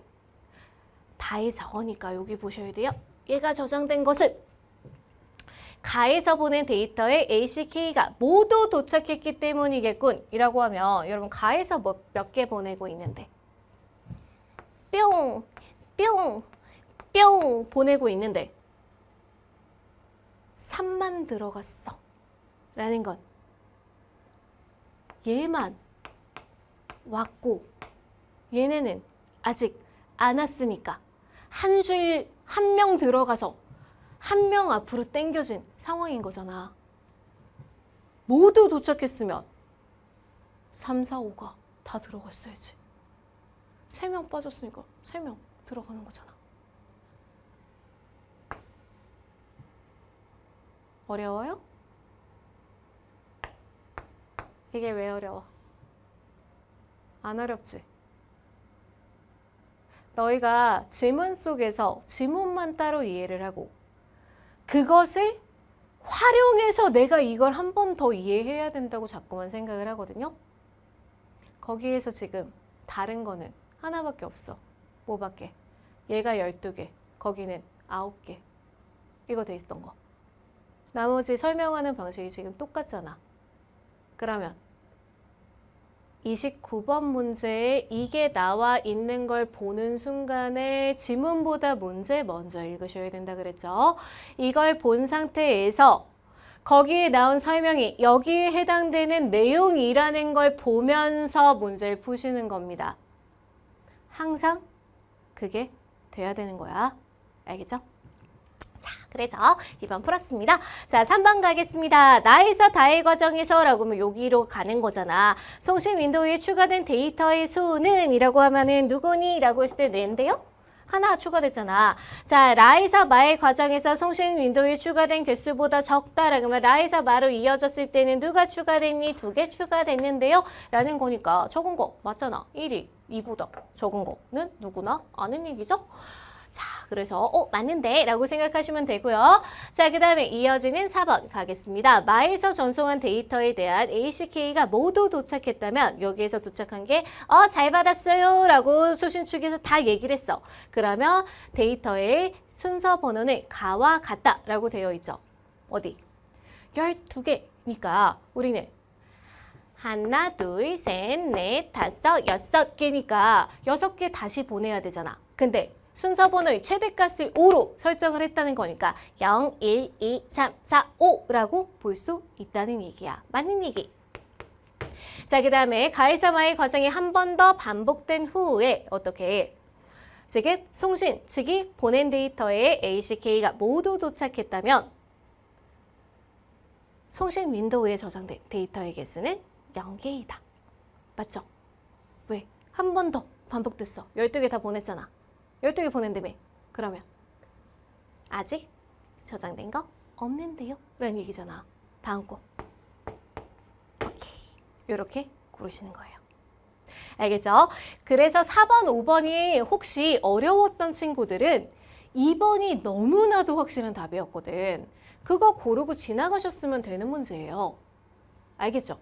다에서 어니까 여기 보셔야 돼요. 얘가 저장된 것은 가에서 보낸 데이터의 ACK가 모두 도착했기 때문이겠군. 이라고 하면 여러분 가에서 몇 개 보내고 있는데 뿅! 뿅! 뿅! 보내고 있는데 3만 들어갔어. 라는 건 얘만 왔고 얘네는 아직 안 왔으니까 한 줄 한 명 들어가서 한 명 앞으로 당겨진 상황인 거잖아. 모두 도착했으면 3, 4, 5가 다 들어갔어야지. 3명 빠졌으니까 3명 들어가는 거잖아. 어려워요? 이게 왜 어려워? 안 어렵지? 너희가 지문 속에서 지문만 따로 이해를 하고 그것을 활용해서 내가 이걸 한 번 더 이해해야 된다고 자꾸만 생각을 하거든요. 거기에서 지금 다른 거는 하나밖에 없어. 뭐밖에? 얘가 12개, 거기는 9개. 이거 돼 있던 거. 나머지 설명하는 방식이 지금 똑같잖아. 그러면 29번 문제에 이게 나와 있는 걸 보는 순간에 지문보다 문제 먼저 읽으셔야 된다 그랬죠. 이걸 본 상태에서 거기에 나온 설명이 여기에 해당되는 내용이라는 걸 보면서 문제를 푸시는 겁니다. 항상 그게 돼야 되는 거야. 알겠죠? 자, 그래서 2번 풀었습니다. 자, 3번 가겠습니다. 나에서 다의 과정에서 라고 하면 여기로 가는 거잖아. 송신 윈도우에 추가된 데이터의 수는 이라고 하면은 누구니? 라고 했을 때 낸데요? 하나 추가됐잖아. 자, 라에서 마의 과정에서 송신 윈도우에 추가된 개수보다 적다라고 하면 라에서 마로 이어졌을 때는 누가 추가됐니? 2개 추가됐는데요? 라는 거니까 적은 거 맞잖아. 1이 2보다 적은 거는 누구나 아는 얘기죠? 자, 그래서 맞는데 라고 생각하시면 되고요. 자, 그 다음에 이어지는 4번 가겠습니다. 마에서 전송한 데이터에 대한 ACK가 모두 도착했다면 여기에서 도착한 게 잘 받았어요 라고 수신 측에서 다 얘기를 했어. 그러면 데이터의 순서 번호는 가와 같다 라고 되어 있죠. 어디? 12개니까 우리는 하나, 둘, 셋, 넷, 다섯, 6개니까 6개 다시 보내야 되잖아. 근데 순서 번호의 최대값을 5로 설정을 했다는 거니까 0, 1, 2, 3, 4, 5라고 볼 수 있다는 얘기야. 맞는 얘기. 자, 그 다음에 가에서 마의 과정이 한 번 더 반복된 후에 어떻게 지금 송신 측이 보낸 데이터에 ACK가 모두 도착했다면 송신 윈도우에 저장된 데이터의 개수는 0개이다. 맞죠? 왜? 한 번 더 반복됐어. 12개 다 보냈잖아. 12개 보낸다며. 그러면 아직 저장된 거 없는데요? 라는 얘기잖아. 다음 거. 오케이. 이렇게 고르시는 거예요. 알겠죠? 그래서 4번, 5번이 혹시 어려웠던 친구들은 2번이 너무나도 확실한 답이었거든. 그거 고르고 지나가셨으면 되는 문제예요. 알겠죠?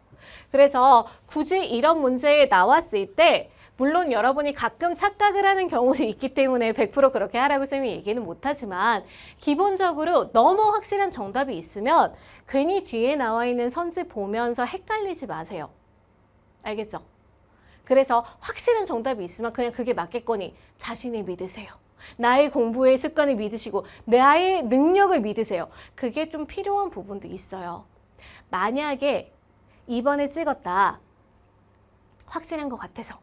그래서 굳이 이런 문제에 나왔을 때 물론 여러분이 가끔 착각을 하는 경우도 있기 때문에 100% 그렇게 하라고 쌤이 얘기는 못하지만 기본적으로 너무 확실한 정답이 있으면 괜히 뒤에 나와 있는 선지 보면서 헷갈리지 마세요. 알겠죠? 그래서 확실한 정답이 있으면 그냥 그게 맞겠거니 자신을 믿으세요. 나의 공부의 습관을 믿으시고 나의 능력을 믿으세요. 그게 좀 필요한 부분도 있어요. 만약에 2번을 찍었다. 확실한 것 같아서.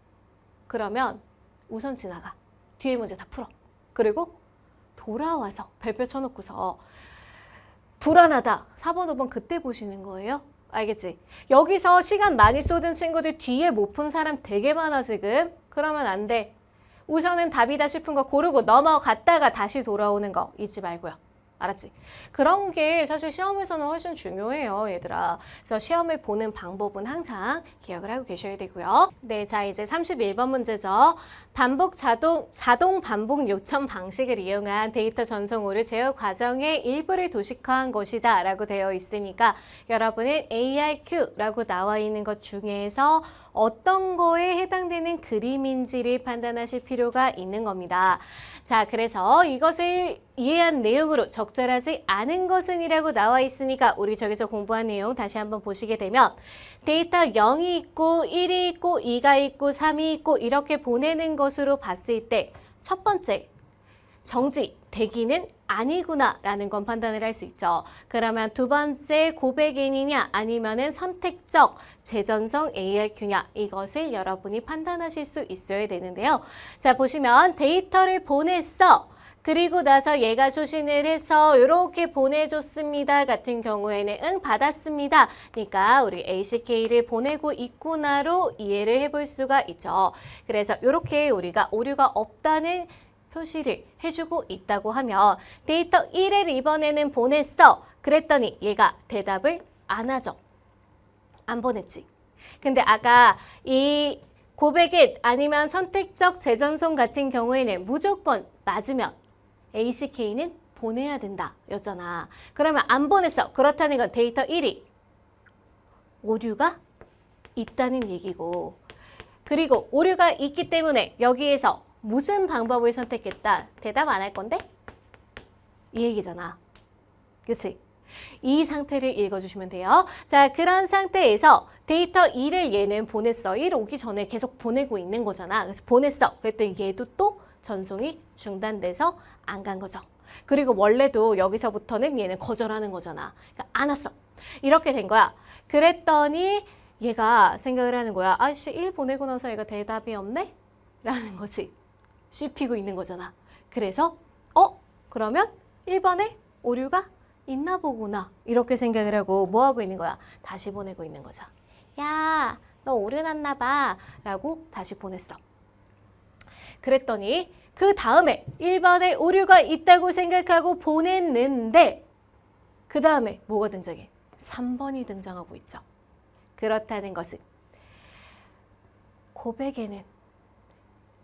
그러면 우선 지나가. 뒤에 문제 다 풀어. 그리고 돌아와서 별표 쳐놓고서 불안하다. 4번, 5번 그때 보시는 거예요. 알겠지? 여기서 시간 많이 쏟은 친구들 뒤에 못 푼 사람 되게 많아 지금. 그러면 안 돼. 우선은 답이다 싶은 거 고르고 넘어갔다가 다시 돌아오는 거 잊지 말고요. 알았지? 그런 게 사실 시험에서는 훨씬 중요해요, 얘들아. 그래서 시험을 보는 방법은 항상 기억을 하고 계셔야 되고요. 네, 자 이제 31번 문제죠. 반복 자동 반복 요청 방식을 이용한 데이터 전송오류 제어 과정의 일부를 도식화한 것이다 라고 되어 있으니까 여러분은 ARQ라고 나와 있는 것 중에서 어떤 거에 해당되는 그림인지를 판단하실 필요가 있는 겁니다. 자, 그래서 이것을 이해한 내용으로 적절하지 않은 것은 이라고 나와 있으니까 우리 저기서 공부한 내용 다시 한번 보시게 되면 데이터 0이 있고 1이 있고 2가 있고 3이 있고 이렇게 보내는 것으로 봤을 때 첫 번째, 정지, 대기는 아니구나 라는 건 판단을 할 수 있죠. 그러면 두 번째 고백인이냐 아니면은 선택적 재전송 ARQ냐 이것을 여러분이 판단하실 수 있어야 되는데요. 자, 보시면 데이터를 보냈어. 그리고 나서 얘가 수신을 해서 이렇게 보내줬습니다 같은 경우에는 응 받았습니다. 그러니까 우리 ACK를 보내고 있구나로 이해를 해볼 수가 있죠. 그래서 이렇게 우리가 오류가 없다는 표시를 해주고 있다고 하면 데이터 1을 이번에는 보냈어. 그랬더니 얘가 대답을 안 하죠. 안 보냈지. 근데 아까 이 고백잇 아니면 선택적 재전송 같은 경우에는 무조건 맞으면 ACK는 보내야 된다 였잖아. 그러면 안 보냈어. 그렇다는 건 데이터 1이 오류가 있다는 얘기고 그리고 오류가 있기 때문에 여기에서 무슨 방법을 선택했다? 대답 안 할 건데? 이 얘기잖아. 그치? 이 상태를 읽어주시면 돼요. 자, 그런 상태에서 데이터 2를 얘는 보냈어. 1 오기 전에 계속 보내고 있는 거잖아. 그래서 보냈어. 그랬더니 얘도 또 전송이 중단돼서 안 간 거죠. 그리고 원래도 여기서부터는 얘는 거절하는 거잖아. 그러니까 안 왔어. 이렇게 된 거야. 그랬더니 얘가 생각을 하는 거야. 아씨 1 보내고 나서 얘가 대답이 없네? 라는 거지. 씹히고 있는 거잖아. 그래서 그러면 1번에 오류가 있나 보구나. 이렇게 생각을 하고 뭐 하고 있는 거야? 다시 보내고 있는 거죠. 야, 너 오류 났나 봐. 라고 다시 보냈어. 그랬더니 그 다음에 1번에 오류가 있다고 생각하고 보냈는데 그 다음에 뭐가 등장해? 3번이 등장하고 있죠. 그렇다는 것은 고백에는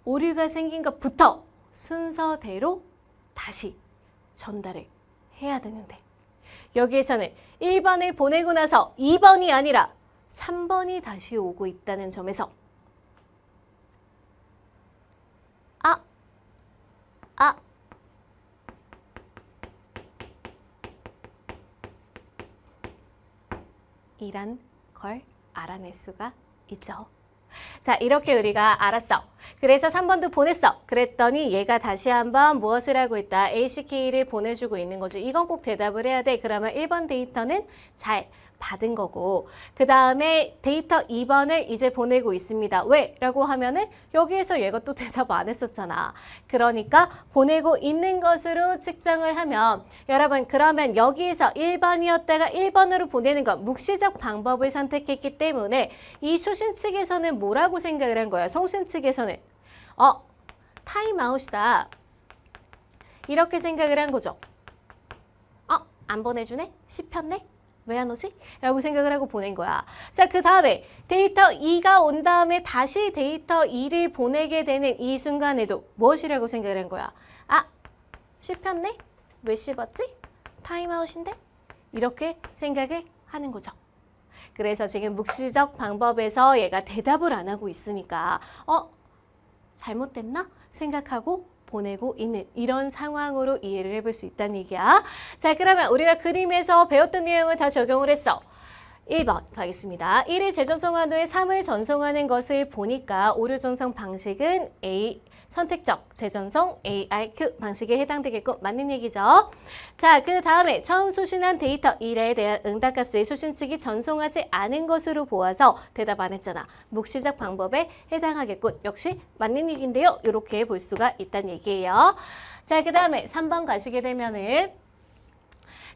오류가 생긴 것부터 순서대로 다시 전달을 해야 되는데 여기에서는 1번을 보내고 나서 2번이 아니라 3번이 다시 오고 있다는 점에서 이란 걸 알아낼 수가 있죠. 자, 이렇게 우리가 알았어. 그래서 3번도 보냈어. 그랬더니 얘가 다시 한번 무엇을 하고 있다? ACK를 보내주고 있는 거지. 이건 꼭 대답을 해야 돼. 그러면 1번 데이터는 잘 받은 거고 그 다음에 데이터 2번을 이제 보내고 있습니다. 왜? 라고 하면은 여기에서 얘가 또 대답 안 했었잖아. 그러니까 보내고 있는 것으로 측정을 하면 여러분 그러면 여기에서 1번이었다가 1번으로 보내는 건 묵시적 방법을 선택했기 때문에 이 수신 측에서는 뭐라고 생각을 한 거야? 송신 측에서는 타임아웃이다. 이렇게 생각을 한 거죠. 안 보내주네? 씹혔네? 왜 안 오지? 라고 생각을 하고 보낸 거야. 자, 그 다음에 데이터 2가 온 다음에 다시 데이터 2를 보내게 되는 이 순간에도 무엇이라고 생각을 한 거야? 씹혔네? 왜 씹었지? 타임아웃인데? 이렇게 생각을 하는 거죠. 그래서 지금 묵시적 방법에서 얘가 대답을 안 하고 있으니까 잘못됐나? 생각하고 보내고 있는 이런 상황으로 이해를 해볼 수 있다는 얘기야. 자, 그러면 우리가 그림에서 배웠던 내용을 다 적용을 했어. 1번 가겠습니다. 1을 재전송한 후에 3을 전송하는 것을 보니까 오류 전송 방식은 선택적 재전송 ARQ 방식에 해당되겠고 맞는 얘기죠. 자, 그 다음에 처음 수신한 데이터 1에 대한 응답값을 수신 측이 전송하지 않은 것으로 보아서 대답 안 했잖아. 묵시적 방법에 해당하겠군. 역시 맞는 얘기인데요. 이렇게 볼 수가 있다는 얘기예요. 자, 그 다음에 3번 가시게 되면은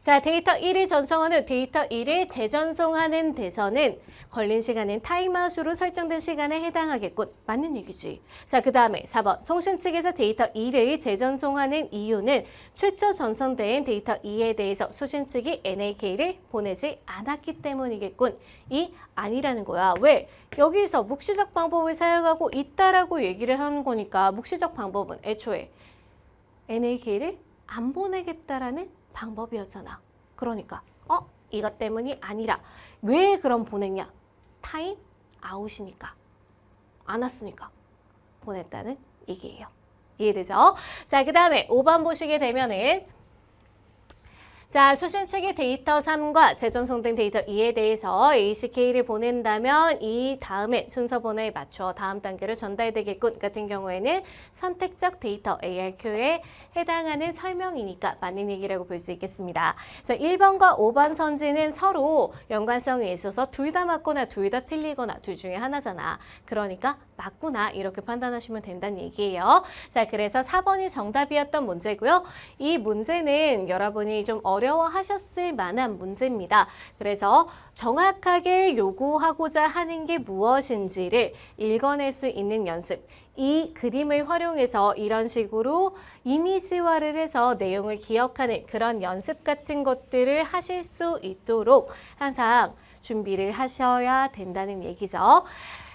자, 데이터 1을 전송한 후 데이터 1을 재전송하는 데서는 걸린 시간은 타임아웃으로 설정된 시간에 해당하겠군. 맞는 얘기지. 자, 그 다음에 4번. 송신 측에서 데이터 2를 재전송하는 이유는 최초 전송된 데이터 2에 대해서 수신 측이 NAK를 보내지 않았기 때문이겠군. 이 아니라는 거야. 왜? 여기서 묵시적 방법을 사용하고 있다라고 얘기를 하는 거니까 묵시적 방법은 애초에 NAK를 안 보내겠다라는 방법이었잖아. 그러니까 이것 때문이 아니라 왜 그럼 보냈냐? 타임 아웃이니까. 안 왔으니까 보냈다는 얘기예요. 이해되죠? 자, 그 다음에 5번 보시게 되면은 자, 수신 측의 데이터 3과 재전송된 데이터 2에 대해서 ACK를 보낸다면 이 다음에 순서 번호에 맞춰 다음 단계로 전달되겠군 같은 경우에는 선택적 데이터 ARQ에 해당하는 설명이니까 맞는 얘기라고 볼 수 있겠습니다. 그래서 1번과 5번 선지는 서로 연관성이 있어서 둘 다 맞거나 둘 다 틀리거나 둘 중에 하나잖아. 그러니까 맞구나 이렇게 판단하시면 된다는 얘기예요. 자, 그래서 4번이 정답이었던 문제고요. 이 문제는 여러분이 좀 어려워하셨을 만한 문제입니다. 그래서 정확하게 요구하고자 하는 게 무엇인지를 읽어낼 수 있는 연습. 이 그림을 활용해서 이런 식으로 이미지화를 해서 내용을 기억하는 그런 연습 같은 것들을 하실 수 있도록 항상 준비를 하셔야 된다는 얘기죠.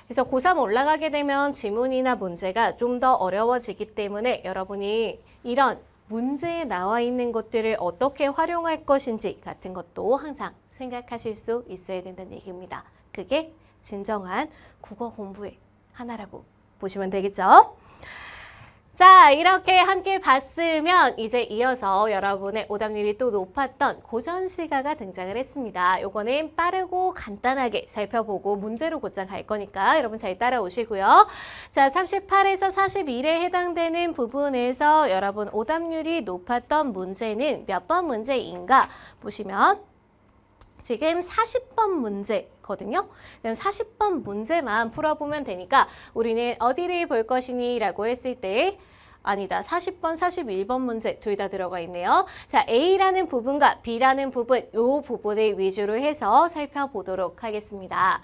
그래서 고3 올라가게 되면 지문이나 문제가 좀 더 어려워지기 때문에 여러분이 이런 문제에 나와 있는 것들을 어떻게 활용할 것인지 같은 것도 항상 생각하실 수 있어야 된다는 얘기입니다. 그게 진정한 국어 공부의 하나라고 보시면 되겠죠? 자, 자, 이렇게 함께 봤으면 이제 이어서 여러분의 오답률이 또 높았던 고전시가가 등장을 했습니다. 요거는 빠르고 간단하게 살펴보고 문제로 곧장 갈 거니까 여러분 잘 따라오시고요. 자, 38에서 41에 해당되는 부분에서 여러분 오답률이 높았던 문제는 몇 번 문제인가 보시면 지금 40번 문제거든요. 그럼 40번 문제만 풀어보면 되니까 우리는 어디를 볼 것이니 라고 했을 때 아니다. 40번, 41번 문제 둘 다 들어가 있네요. 자, A라는 부분과 B라는 부분, 이 부분을 위주로 해서 살펴보도록 하겠습니다.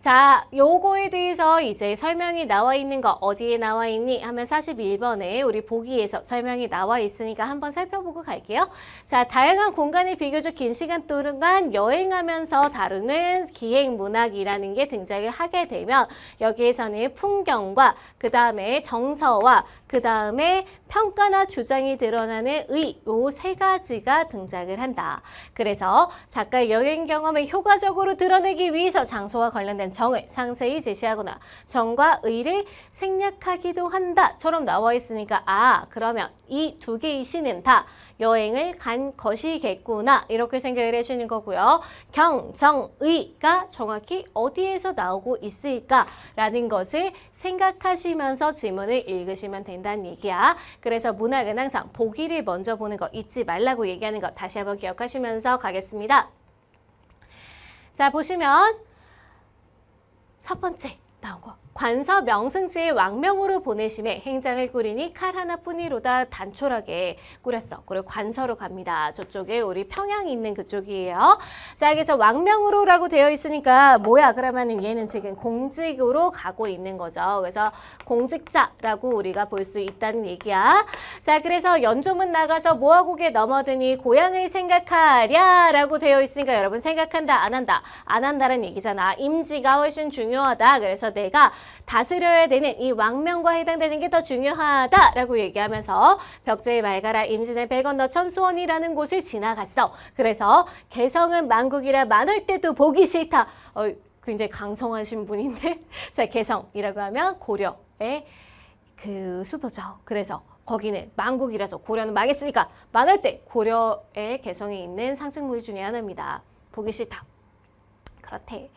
자, 요거에 대해서 이제 설명이 나와 있는 거 어디에 나와 있니? 하면 41번에 우리 보기에서 설명이 나와 있으니까 한번 살펴보고 갈게요. 자, 다양한 공간을 비교적 긴 시간 동안 여행하면서 다루는 기행문학이라는 게 등장을 하게 되면 여기에서는 풍경과 그 다음에 정서와 그 다음에 평가나 주장이 드러나는 의, 요 세 가지가 등장을 한다. 그래서 작가의 여행 경험을 효과적으로 드러내기 위해서 장소와 관련된 정을 상세히 제시하거나 정과 의를 생략하기도 한다처럼 나와 있으니까 그러면 이 두 개의 시는 다 여행을 간 것이겠구나 이렇게 생각을 해주는 거고요. 경, 정, 의가 정확히 어디에서 나오고 있을까라는 것을 생각하시면서 지문을 읽으시면 된다는 얘기야. 그래서 문학은 항상 보기를 먼저 보는 거 잊지 말라고 얘기하는 거 다시 한번 기억하시면서 가겠습니다. 자, 보시면 첫 번째 나온 거. 관서 명승지의 왕명으로 보내심에 행장을 꾸리니 칼 하나뿐이로다 단촐하게 꾸렸어. 그리고 관서로 갑니다. 저쪽에 우리 평양이 있는 그쪽이에요. 자, 그래서 왕명으로라고 되어 있으니까 뭐야? 그러면은 얘는 지금 공직으로 가고 있는 거죠. 그래서 공직자라고 우리가 볼 수 있다는 얘기야. 자, 그래서 연조문 나가서 모아국에 넘어드니 고향을 생각하랴라고 되어 있으니까 여러분 생각한다, 안 한다? 안 한다는 얘기잖아. 임지가 훨씬 중요하다. 그래서 내가 다스려야 되는 이 왕명과 해당되는 게 더 중요하다라고 얘기하면서 벽제의 말가라 임진의 배 건너 천수원이라는 곳을 지나갔어. 그래서 개성은 만국이라 많을 때도 보기 싫다. 굉장히 강성하신 분인데 자, 개성이라고 하면 고려의 그 수도죠. 그래서 거기는 만국이라서 고려는 망했으니까 많을 때 고려의 개성이 있는 상징물 중에 하나입니다. 보기 싫다. 그렇대.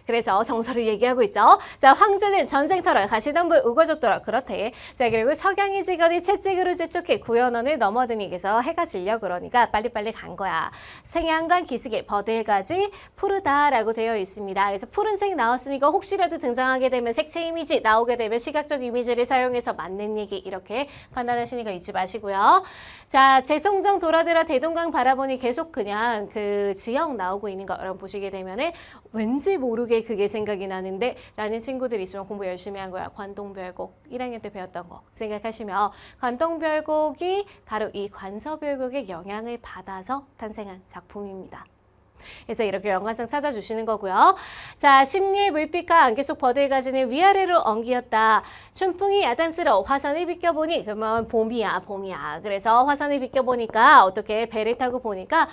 그래서 정서를 얘기하고 있죠. 자, 황제는 전쟁터라 가시덤불 우거졌더라. 그렇대. 자, 그리고 석양이 지거니 채찍으로 재촉해 구연원을 넘어드니 그래서 해가 질려 그러니까 빨리빨리 간 거야. 생양간 기슭에 버들가지 푸르다라고 되어 있습니다. 그래서 푸른색 나왔으니까 혹시라도 등장하게 되면 색채 이미지 나오게 되면 시각적 이미지를 사용해서 맞는 얘기 이렇게 판단하시니까 잊지 마시고요. 자, 재송정 돌아들어 대동강 바라보니 계속 그냥 그 지형 나오고 있는 거 여러분 보시게 되면은 왠지 모르게 그게 생각이 나는데 라는 친구들이 있으면 공부 열심히 한 거야. 관동별곡 1학년 때 배웠던 거 생각하시면 관동별곡이 바로 이 관서별곡의 영향을 받아서 탄생한 작품입니다. 그래서 이렇게 연관성 찾아주시는 거고요. 자, 심리의 물빛과 안개 속 버들가지는 위아래로 엉기었다. 춘풍이 야단스러워 화산을 비껴보니 그러면 봄이야. 그래서 화산을 비껴보니까 어떻게 배를 타고 보니까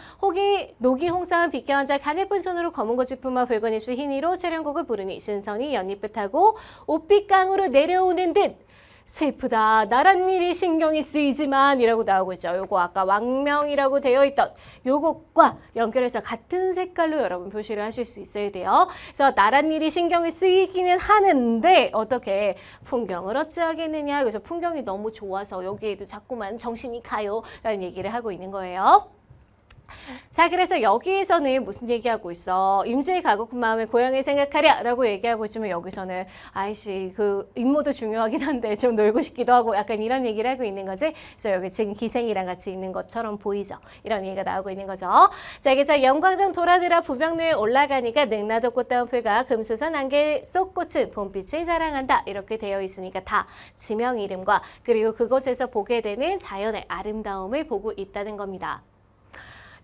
녹이 홍상은 비껴앉아 가늘픈 손으로 검은 꽃이 품어 붉은 입술 흰 이로 채령곡을 부르니 신선이 연잎빛하고 옷빛강으로 내려오는 듯 슬프다. 나란 일이 신경이 쓰이지만 이라고 나오고 있죠. 요거 아까 왕명이라고 되어 있던 요것과 연결해서 같은 색깔로 여러분 표시를 하실 수 있어야 돼요. 그래서 나란 일이 신경이 쓰이기는 하는데 어떻게 풍경을 어찌하겠느냐. 그래서 풍경이 너무 좋아서 여기에도 자꾸만 정신이 가요. 라는 얘기를 하고 있는 거예요. 자, 그래서 여기에서는 무슨 얘기하고 있어? 임지에 가고픈 마음에 고향을 생각하랴 라고 얘기하고 있으면 여기서는 아이씨 그 임무도 중요하긴 한데 좀 놀고 싶기도 하고 약간 이런 얘기를 하고 있는 거지. 그래서 여기 지금 기생이랑 같이 있는 것처럼 보이죠. 이런 얘기가 나오고 있는 거죠. 자, 그래서 영광정 돌아들어 부병로에 올라가니까 능라도 꽃다운 풀과 금수선 안개 속 꽃은 봄빛을 자랑한다. 이렇게 되어 있으니까 다 지명 이름과 그리고 그곳에서 보게 되는 자연의 아름다움을 보고 있다는 겁니다.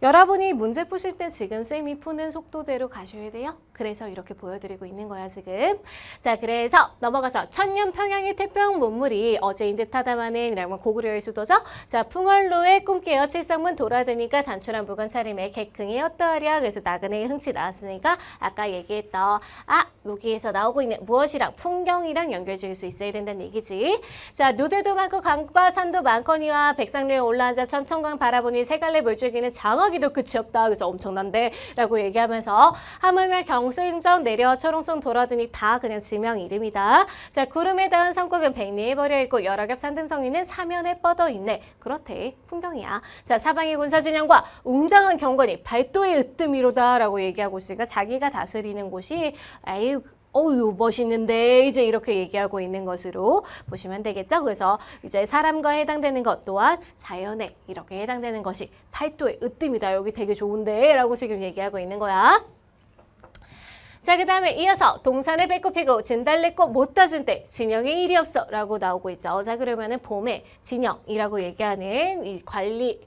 여러분이 문제 푸실 때 지금 쌤이 푸는 속도대로 가셔야 돼요. 그래서 이렇게 보여드리고 있는 거야, 지금. 자, 그래서 넘어가서 천년 평양의 태평 문물이 어제인 듯하다마는 이라면 고구려의 수도죠. 자, 풍월로의 꿈깨어 칠성문 돌아드니까 단출한 물건 차림에 객흥이 어떠하랴. 그래서 나그네의 흥치 나왔으니까 아까 얘기했던 여기에서 나오고 있는 무엇이랑 풍경이랑 연결 지을 수 있어야 된다는 얘기지. 자, 누대도 많고 강과 산도 많거니와 백상류에 올라앉아 천천강 바라보니 세 갈래 물줄기는 장하기도 끝이 없다. 그래서 엄청난데 라고 얘기하면서 하물며 경순정 내려 초롱성 돌아드니 다 그냥 지명 이름이다. 자, 구름에 닿은 산국은 백리에 버려 있고 여러 겹 산등성이는 사면에 뻗어 있네. 그렇대. 풍경이야. 자, 사방의 군사진영과 웅장한 경관이 발도의 으뜸이로다 라고 얘기하고 있으니까 자기가 다스리는 곳이 에이 어유 멋있는데 이제 이렇게 얘기하고 있는 것으로 보시면 되겠죠. 그래서 이제 사람과 해당되는 것 또한 자연에 이렇게 해당되는 것이 팔도의 으뜸이다. 여기 되게 좋은데 라고 지금 얘기하고 있는 거야. 자, 그 다음에 이어서 동산에 배꼽 피고 진달래꽃 못 따준 때 진영에 일이 없어 라고 나오고 있죠. 자, 그러면은 봄에 진영이라고 얘기하는 이 관리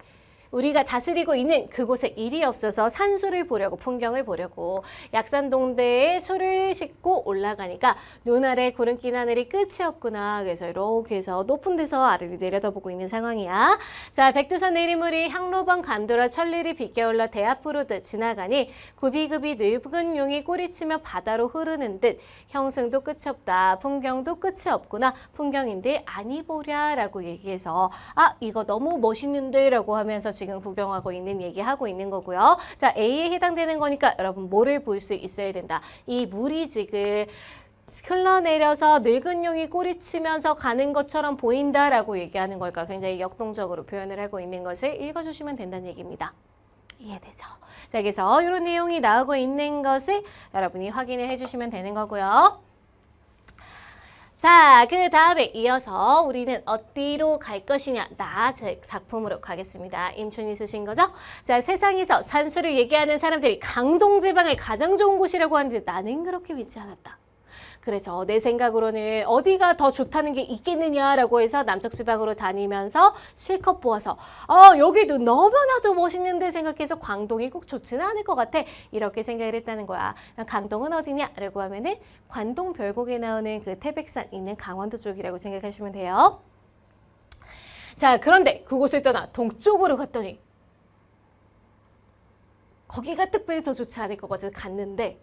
우리가 다스리고 있는 그곳에 일이 없어서 산수를 보려고 풍경을 보려고 약산동대에 소를 싣고 올라가니까 눈 아래 구름 낀 하늘이 끝이 없구나. 그래서 이렇게 해서 높은 데서 아래를 내려다보고 있는 상황이야. 자, 백두산 내리물이 향로번 감돌아 천리를 비껴올라 대 앞으로 지나가니 굽이굽이 늙은 용이 꼬리치며 바다로 흐르는 듯 형승도 끝이 없다. 풍경도 끝이 없구나. 풍경인데 아니 보랴 라고 얘기해서 이거 너무 멋있는데 라고 하면서 지금 구경하고 있는 얘기하고 있는 거고요. 자, A에 해당되는 거니까 여러분 뭐를 볼 수 있어야 된다. 이 물이 지금 흘러내려서 늙은 용이 꼬리치면서 가는 것처럼 보인다라고 얘기하는 걸까 굉장히 역동적으로 표현을 하고 있는 것을 읽어주시면 된다는 얘기입니다. 이해되죠? 자, 그래서 이런 내용이 나오고 있는 것을 여러분이 확인을 해주시면 되는 거고요. 자, 그 다음에 이어서 우리는 어디로 갈 것이냐. 제 작품으로 가겠습니다. 임춘이 쓰신 거죠? 자, 세상에서 산수를 얘기하는 사람들이 강동지방의 가장 좋은 곳이라고 하는데 나는 그렇게 믿지 않았다. 그래서 내 생각으로는 어디가 더 좋다는 게 있겠느냐라고 해서 남쪽 지방으로 다니면서 실컷 보아서 여기도 너무나도 멋있는데 생각해서 광동이 꼭 좋지는 않을 것 같아. 이렇게 생각을 했다는 거야. 강동은 어디냐라고 하면은 관동 별곡에 나오는 그 태백산 있는 강원도 쪽이라고 생각하시면 돼요. 자, 그런데 그곳을 떠나 동쪽으로 갔더니 거기가 특별히 더 좋지 않을 것 같아서 갔는데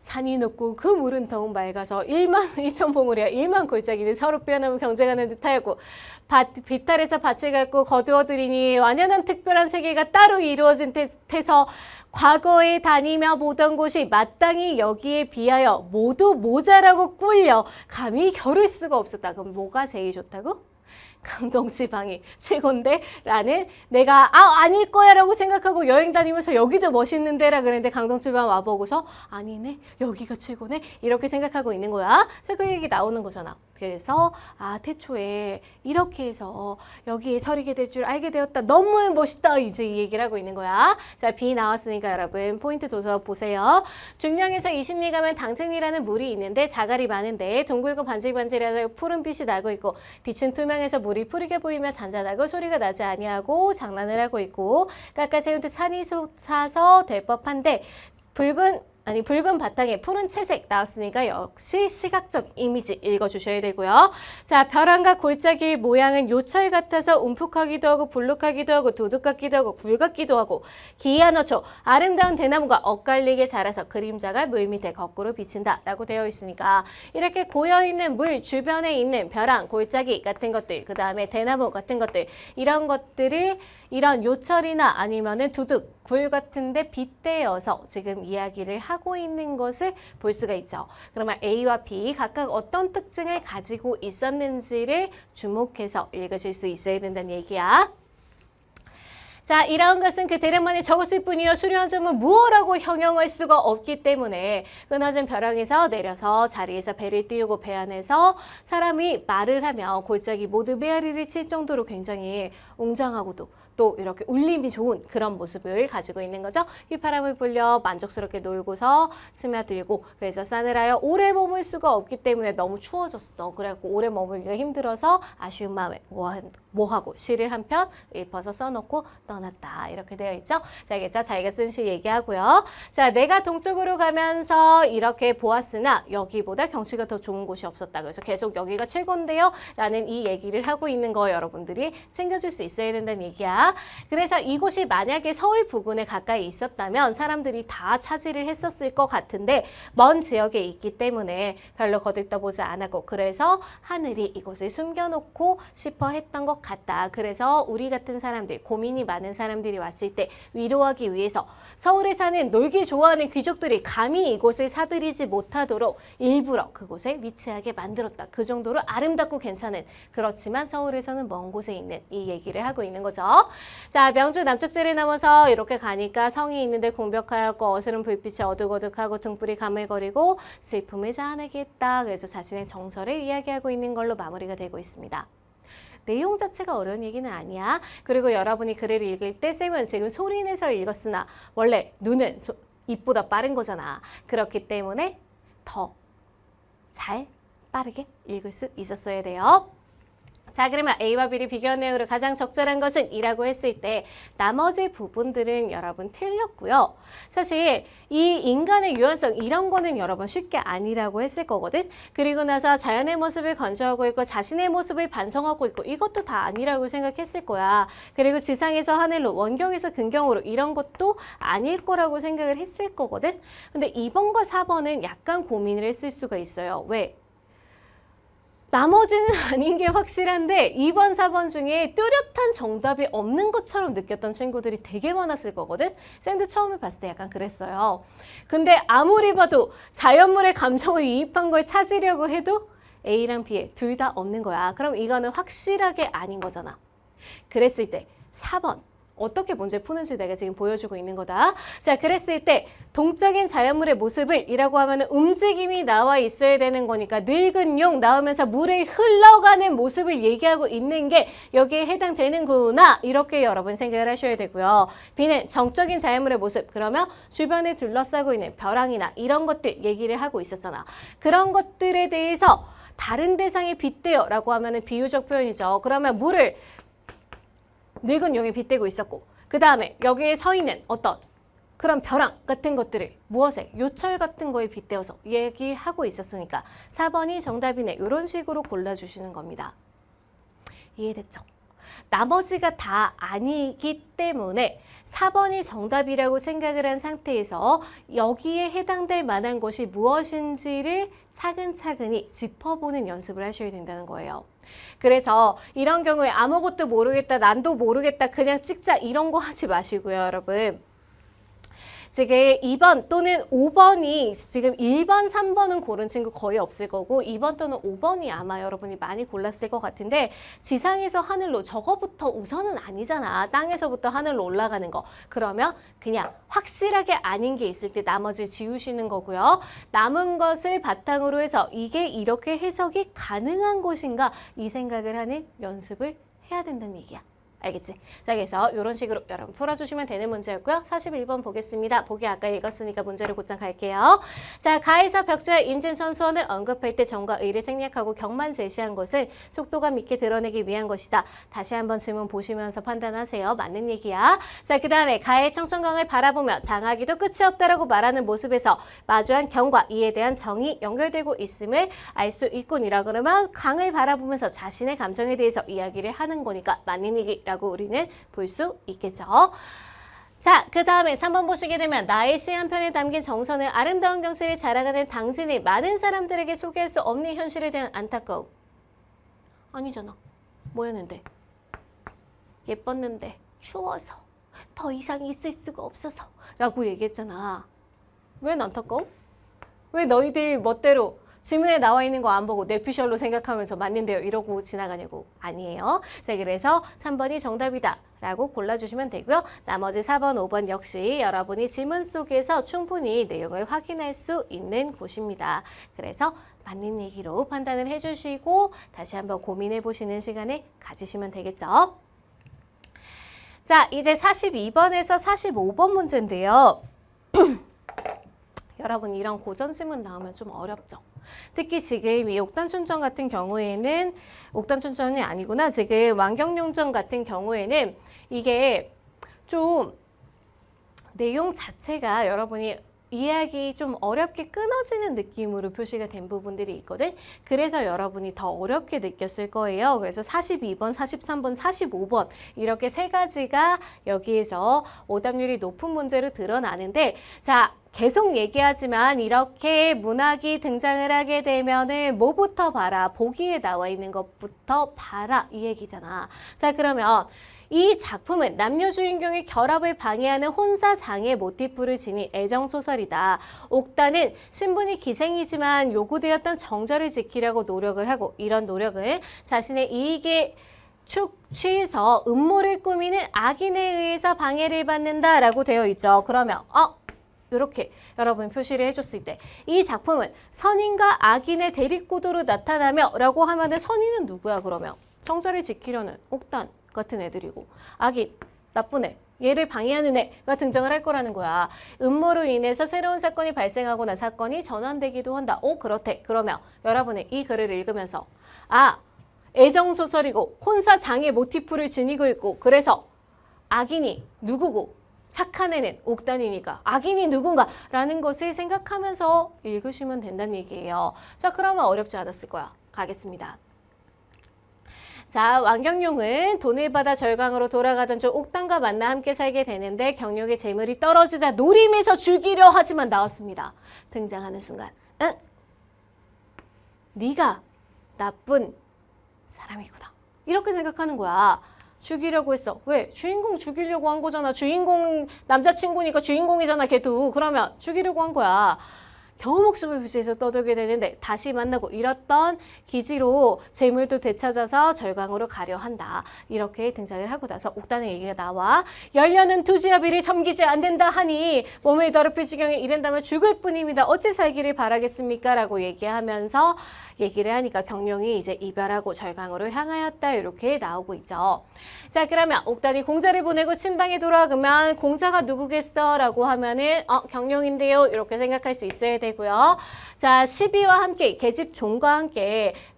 산이 높고 그 물은 더욱 맑아서 1만 2천 보물이야. 1만 골짜기는 서로 빼어나면 경쟁하는 듯하였고 비탈에서 밭을 갈고 거두어들이니 완연한 특별한 세계가 따로 이루어진 태서 과거에 다니며 보던 곳이 마땅히 여기에 비하여 모두 모자라고 꿀려 감히 겨룰 수가 없었다. 그럼 뭐가 제일 좋다고? 강동지방이 최고인데 라는 내가 아닐 거야 라고 생각하고 여행 다니면서 여기도 멋있는데 라 그랬는데 강동지방 와보고서 아니네 여기가 최고네 이렇게 생각하고 있는 거야. 그래서 그 얘기 나오는 거잖아. 그래서 태초에 이렇게 해서 여기에 서리게 될 줄 알게 되었다. 너무 멋있다. 이제 이 얘기를 하고 있는 거야. 자, B 나왔으니까 여러분 포인트 도서 보세요. 중령에서 20리 가면 당증리라는 물이 있는데 자갈이 많은데 둥글고 반질반질해서 푸른빛이 나고 있고 빛은 투명해서 물이 푸르게 보이며 잔잔하고 소리가 나지 아니하고 장난을 하고 있고 깎아세운 듯 산이 솟아서 될 법한데 붉은 바탕에 푸른 채색 나왔으니까 역시 시각적 이미지 읽어주셔야 되고요. 자, 벼랑과 골짜기 모양은 요철 같아서 움푹하기도 하고 불룩하기도 하고 두둑 같기도 하고 굴 같기도 하고 기이한 어초 아름다운 대나무가 엇갈리게 자라서 그림자가 물 밑에 거꾸로 비친다 라고 되어 있으니까 이렇게 고여있는 물 주변에 있는 벼랑, 골짜기 같은 것들 그 다음에 대나무 같은 것들 이런 것들을 이런 요철이나 아니면은 두둑, 굴 같은데 빗대어서 지금 이야기를 하고 있는 것을 볼 수가 있죠. 그러면 A와 B 각각 어떤 특징을 가지고 있었는지를 주목해서 읽으실 수 있어야 된다는 얘기야. 자, 이러한 것은 그 대략만이 적었을 뿐이요. 수려한 점은 무엇라고 형용할 수가 없기 때문에 끊어진 벼랑에서 내려서 자리에서 배를 띄우고 배 안에서 사람이 말을 하며 골짜기 모두 메아리를 칠 정도로 굉장히 웅장하고도 또 이렇게 울림이 좋은 그런 모습을 가지고 있는 거죠. 휘파람을 불려 만족스럽게 놀고서 스며들고 그래서 싸늘하여 오래 머물 수가 없기 때문에 너무 추워졌어. 그래갖고 오래 머물기가 힘들어서 아쉬운 마음에 뭐하고 시를 한 편 읊어서 써놓고 떠나. 태어났다. 이렇게 되어 있죠. 자, 알겠죠? 자기가 쓴 시 얘기하고요. 자, 내가 동쪽으로 가면서 이렇게 보았으나 여기보다 경치가 더 좋은 곳이 없었다. 그래서 계속 여기가 최고인데요. 라는 이 얘기를 하고 있는 거 여러분들이 챙겨줄 수 있어야 된다는 얘기야. 그래서 이곳이 만약에 서울 부근에 가까이 있었다면 사람들이 다 차지를 했었을 것 같은데 먼 지역에 있기 때문에 별로 거들떠보지 않았고 그래서 하늘이 이곳을 숨겨놓고 싶어 했던 것 같다. 그래서 우리 같은 사람들, 고민이 많은 사람들이 왔을 때 위로하기 위해서 서울에 사는 놀기 좋아하는 귀족들이 감히 이곳을 사들이지 못하도록 일부러 그곳에 위치하게 만들었다. 그 정도로 아름답고 괜찮은, 그렇지만 서울에서는 먼 곳에 있는 이 얘기를 하고 있는 거죠. 자, 명주 남쪽제를 넘어서 이렇게 가니까 성이 있는데 공벽하였고 어스름 불빛이 어둑어둑하고 등불이 가물거리고 슬픔을 자아내게 했다. 그래서 자신의 정서를 이야기하고 있는 걸로 마무리가 되고 있습니다. 내용 자체가 어려운 얘기는 아니야. 그리고 여러분이 글을 읽을 때 쌤은 지금 소리내서 읽었으나 원래 눈은 입보다 빠른 거잖아. 그렇기 때문에 더 잘 빠르게 읽을 수 있었어야 돼요. 자, 그러면 A와 B를 비교한 내용으로 가장 적절한 것은 이라고 했을 때 나머지 부분들은 여러분 틀렸고요. 사실 이 인간의 유연성 이런 거는 여러분 쉽게 아니라고 했을 거거든. 그리고 나서 자연의 모습을 건조하고 있고 자신의 모습을 반성하고 있고 이것도 다 아니라고 생각했을 거야. 그리고 지상에서 하늘로, 원경에서 근경으로 이런 것도 아닐 거라고 생각을 했을 거거든. 근데 2번과 4번은 약간 고민을 했을 수가 있어요. 왜? 나머지는 아닌 게 확실한데 2번, 4번 중에 뚜렷한 정답이 없는 것처럼 느꼈던 친구들이 되게 많았을 거거든. 쌤도 처음에 봤을 때 약간 그랬어요. 근데 아무리 봐도 자연물의 감정을 이입한 걸 찾으려고 해도 A랑 B에 둘 다 없는 거야. 그럼 이거는 확실하게 아닌 거잖아. 그랬을 때 4번. 어떻게 문제 푸는지 내가 지금 보여주고 있는 거다. 자, 그랬을 때 동적인 자연물의 모습을 이라고 하면 움직임이 나와 있어야 되는 거니까 늙은 용 나오면서 물에 흘러가는 모습을 얘기하고 있는 게 여기에 해당되는구나. 이렇게 여러분 생각을 하셔야 되고요. B는 정적인 자연물의 모습. 그러면 주변에 둘러싸고 있는 벼랑이나 이런 것들 얘기를 하고 있었잖아. 그런 것들에 대해서 다른 대상에 빗대어 라고 하면 비유적 표현이죠. 그러면 물을 늙은 용에 빗대고 있었고 그 다음에 여기에 서 있는 어떤 그런 벼랑 같은 것들을 무엇에? 요철 같은 거에 빗대어서 얘기하고 있었으니까 4번이 정답이네. 이런 식으로 골라주시는 겁니다. 이해됐죠? 나머지가 다 아니기 때문에 4번이 정답이라고 생각을 한 상태에서 여기에 해당될 만한 것이 무엇인지를 차근차근히 짚어보는 연습을 하셔야 된다는 거예요. 그래서 이런 경우에 아무것도 모르겠다, 난도 모르겠다, 그냥 찍자 이런 거 하지 마시고요, 여러분. 지금 2번 또는 5번이 지금 1번, 3번은 고른 친구 거의 없을 거고 2번 또는 5번이 아마 여러분이 많이 골랐을 것 같은데 지상에서 하늘로 저거부터 우선은 아니잖아. 땅에서부터 하늘로 올라가는 거. 그러면 그냥 확실하게 아닌 게 있을 때 나머지 지우시는 거고요. 남은 것을 바탕으로 해서 이게 이렇게 해석이 가능한 것인가 이 생각을 하는 연습을 해야 된다는 얘기야. 알겠지? 자, 그래서 이런 식으로 여러분 풀어주시면 되는 문제였고요. 41번 보겠습니다. 보기 아까 읽었으니까 문제를 곧장 갈게요. 자, 가에서 벽조와 임진선 수원을 언급할 때 정과 의를 생략하고 경만 제시한 것은 속도감 있게 드러내기 위한 것이다. 다시 한번 질문 보시면서 판단하세요. 맞는 얘기야. 자, 그 다음에 가의 청천강을 바라보며 장하기도 끝이 없다라고 말하는 모습에서 마주한 경과 이에 대한 정이 연결되고 있음을 알 수 있군이라 그러면 강을 바라보면서 자신의 감정에 대해서 이야기를 하는 거니까 맞는 얘기 라고 우리는 볼 수 있겠죠. 자, 그 다음에 3번 보시게 되면 나의 시 한 편에 담긴 정서는 아름다운 경치를 자랑하는 당진이 많은 사람들에게 소개할 수 없는 현실에 대한 안타까움. 아니잖아. 뭐였는데? 예뻤는데 추워서 더 이상 있을 수가 없어서 라고 얘기했잖아. 왜 안타까워? 왜 너희들 멋대로 지문에 나와 있는 거 안 보고 뇌피셜로 생각하면서 맞는데요 이러고 지나가냐고. 아니에요. 자, 그래서 3번이 정답이다 라고 골라주시면 되고요. 나머지 4번, 5번 역시 여러분이 지문 속에서 충분히 내용을 확인할 수 있는 곳입니다. 그래서 맞는 얘기로 판단을 해주시고 다시 한번 고민해 보시는 시간을 가지시면 되겠죠. 자, 이제 42번에서 45번 문제인데요. 여러분 이런 고전지문 나오면 좀 어렵죠. 특히 지금 이 옥단춘전 같은 경우에는 옥단춘전이 아니구나. 지금 완경용전 같은 경우에는 이게 좀 내용 자체가 여러분이 이해하기 좀 어렵게 끊어지는 느낌으로 표시가 된 부분들이 있거든. 그래서 여러분이 더 어렵게 느꼈을 거예요. 그래서 42번, 43번, 45번 이렇게 세 가지가 여기에서 오답률이 높은 문제로 드러나는데, 자, 계속 얘기하지만 이렇게 문학이 등장을 하게 되면은 뭐부터 봐라? 보기에 나와 있는 것부터 봐라 이 얘기잖아. 자, 그러면 이 작품은 남녀 주인공의 결합을 방해하는 혼사장애 모티프를 지닌 애정소설이다. 옥단은 신분이 기생이지만 요구되었던 정절을 지키려고 노력을 하고, 이런 노력은 자신의 이익에 취해서 음모를 꾸미는 악인에 의해서 방해를 받는다라고 되어 있죠. 그러면 이렇게 여러분 표시를 해줬을 때 이 작품은 선인과 악인의 대립구도로 나타나며 라고 하면은 선인은 누구야 그러면? 정절을 지키려는 옥단 같은 애들이고, 악인, 나쁜 애, 얘를 방해하는 애가 등장을 할 거라는 거야. 음모로 인해서 새로운 사건이 발생하거나 사건이 전환되기도 한다. 그렇대. 그러면 여러분이 이 글을 읽으면서 애정소설이고 혼사장애 모티프를 지니고 있고, 그래서 악인이 누구고 착한 애는 옥단이니까 악인이 누군가라는 것을 생각하면서 읽으시면 된다는 얘기예요. 자, 그러면 어렵지 않았을 거야. 가겠습니다. 자, 왕경룡은 돈을 받아 절강으로 돌아가던 중 옥단과 만나 함께 살게 되는데 경룡의 재물이 떨어지자 노림에서 죽이려 하지만 나왔습니다. 등장하는 순간, 네가 나쁜 사람이구나. 이렇게 생각하는 거야. 죽이려고 했어. 왜? 주인공 죽이려고 한 거잖아. 주인공 남자친구니까 주인공이잖아, 걔도. 그러면 죽이려고 한 거야. 겨우 목숨을 부지해서 떠들게 되는데 다시 만나고 잃었던 기지로 재물도 되찾아서 절강으로 가려 한다. 이렇게 등장을 하고 나서 옥단의 얘기가 나와. 열려는 두지아비를 섬기지 않는다 하니 몸을 더럽힐 지경에 이른다면 죽을 뿐입니다. 어찌 살기를 바라겠습니까? 라고 얘기하면서 얘기를 하니까 경룡이 이제 이별하고 절강으로 향하였다. 이렇게 나오고 있죠. 자, 그러면 옥단이 공자를 보내고 친방에 돌아가면 공자가 누구겠어? 라고 하면은 경룡인데요. 이렇게 생각할 수 있어야 되고요. 자, 시비와 함께 계집 종과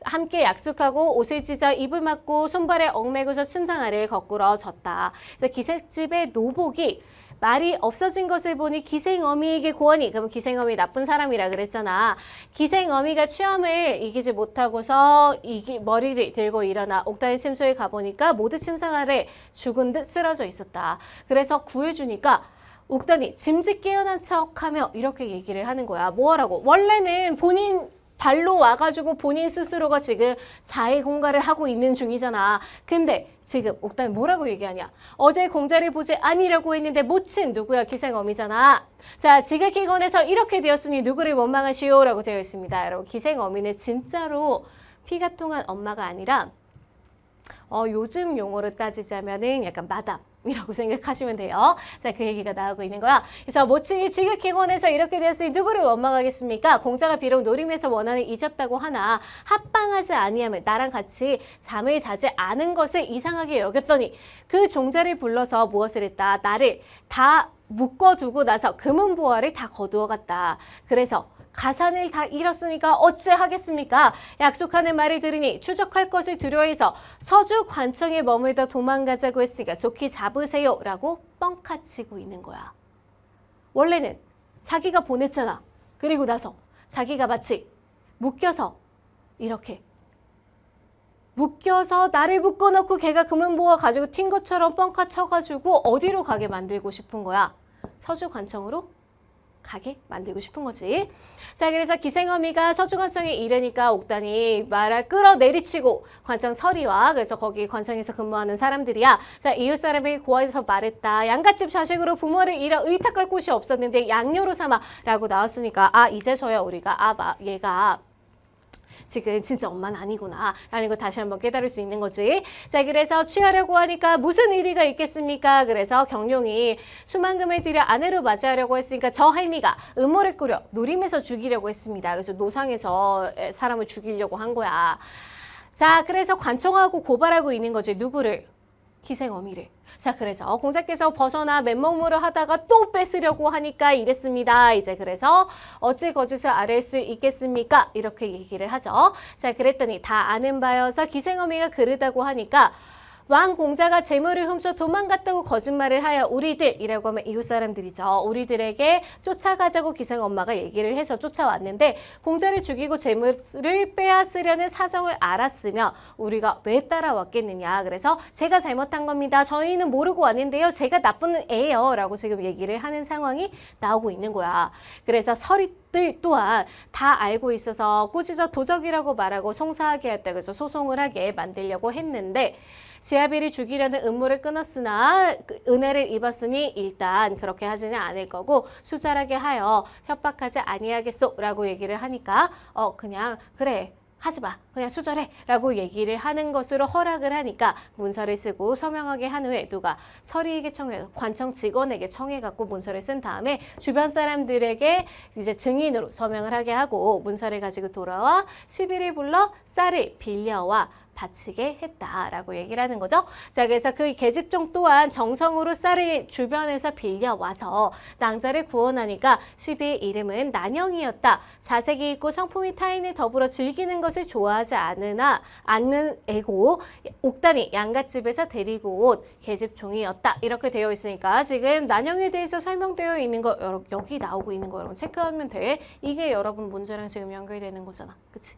함께 약속하고 옷을 찢어 입을 맞고 손발에 얽매고서 침상 아래에 거꾸로 졌다. 그래서 기색집의 노복이 말이 없어진 것을 보니 기생어미에게 고하니, 그럼 기생어미 나쁜 사람이라 그랬잖아. 기생어미가 취함을 이기지 못하고서 머리를 들고 일어나 옥단의 침소에 가보니까 모두 침상 아래 죽은 듯 쓰러져 있었다. 그래서 구해주니까 옥단이 짐짓 깨어난 척하며 이렇게 얘기를 하는 거야. 뭐하라고? 원래는 본인 발로 와가지고 본인 스스로가 지금 자해 공갈을 하고 있는 중이잖아. 근데 지금 옥단이 뭐라고 얘기하냐? 어제 공자를 보지 아니라고 했는데 모친 누구야? 기생어미잖아. 자, 지극히 권해서 이렇게 되었으니 누구를 원망하시오? 라고 되어 있습니다. 여러분, 기생어미는 진짜로 피가 통한 엄마가 아니라 요즘 용어로 따지자면은 약간 마담이라고 생각하시면 돼요. 자, 그 얘기가 나오고 있는 거야. 그래서 모친이 지극히 권해서 이렇게 되었으니 누구를 원망하겠습니까? 공자가 비록 노림에서 원한을 잊었다고 하나 합방하지 아니하면 나랑 같이 잠을 자지 않은 것을 이상하게 여겼더니 그 종자를 불러서 무엇을 했다? 나를 다 묶어두고 나서 금은보화를 다 거두어 갔다. 그래서 가산을 다 잃었으니까 어찌 하겠습니까? 약속하는 말을 들으니 추적할 것을 두려워해서 서주 관청에 머물다 도망가자고 했으니까 속히 잡으세요 라고 뻥카치고 있는 거야. 원래는 자기가 보냈잖아. 그리고 나서 자기가 마치 묶여서 이렇게 묶여서 나를 묶어놓고 걔가 금은보화 가지고 튄 것처럼 뻥카 쳐가지고 어디로 가게 만들고 싶은 거야? 서주 관청으로 가게 만들고 싶은 거지. 자, 그래서 기생어미가 서주관청에 이르니까 옥단이 말을 끌어내리치고 관청 서리와, 그래서 거기 관청에서 근무하는 사람들이야. 자, 이웃 사람이 고아에서 말했다. 양갓집 자식으로 부모를 잃어 의탁할 곳이 없었는데 양녀로 삼아 라고 나왔으니까 이제서야 우리가 얘가 지금 진짜 엄마는 아니구나 라는 거 다시 한번 깨달을 수 있는 거지. 자, 그래서 취하려고 하니까 무슨 의리가 있겠습니까? 그래서 경룡이 수만금을 들여 아내로 맞이하려고 했으니까 저 할미가 음모를 꾸려 노림에서 죽이려고 했습니다. 그래서 노상에서 사람을 죽이려고 한 거야. 자, 그래서 관청하고 고발하고 있는 거지. 누구를? 기생어미를. 자, 그래서 공자께서 벗어나 맨몸으로 하다가 또 뺏으려고 하니까 이랬습니다. 이제 그래서 어찌 거짓을 아뢰 수 있겠습니까? 이렇게 얘기를 하죠. 자, 그랬더니 다 아는 바여서 기생어미가 그르다고 하니까 왕 공자가 재물을 훔쳐 도망갔다고 거짓말을 하여 우리들이라고 하면 이웃 사람들이죠. 우리들에게 쫓아가자고 기생 엄마가 얘기를 해서 쫓아왔는데 공자를 죽이고 재물을 빼앗으려는 사정을 알았으며 우리가 왜 따라왔겠느냐. 그래서 제가 잘못한 겁니다. 저희는 모르고 왔는데요. 제가 나쁜 애예요. 라고 지금 얘기를 하는 상황이 나오고 있는 거야. 그래서 서리들 또한 다 알고 있어서 꾸짖어 도적이라고 말하고 송사하게 했다. 그래서 소송을 하게 만들려고 했는데 지아비를 죽이려는 음모를 끊었으나 은혜를 입었으니 일단 그렇게 하지는 않을 거고 수절하게 하여 협박하지 아니하겠소 라고 얘기를 하니까 그냥 그래 하지 마 그냥 수절해 라고 얘기를 하는 것으로 허락을 하니까 문서를 쓰고 서명하게 한 후에 누가 서리에게 청해 관청 직원에게 청해갖고 문서를 쓴 다음에 주변 사람들에게 이제 증인으로 서명을 하게 하고 문서를 가지고 돌아와 시비를 불러 쌀을 빌려와 바치게 했다라고 얘기를 하는 거죠. 자, 그래서 그 계집종 또한 정성으로 쌀을 주변에서 빌려와서 낭자를 구원하니까 시비의 이름은 난영이었다. 자색이 있고 성품이 타인을 더불어 즐기는 것을 좋아하지 않는 애고 옥단이 양갓집에서 데리고 온 계집종이었다. 이렇게 되어 있으니까 지금 난영에 대해서 설명되어 있는 거 여기 나오고 있는 거 여러분 체크하면 돼. 이게 여러분 문제랑 지금 연결되는 거잖아. 그치?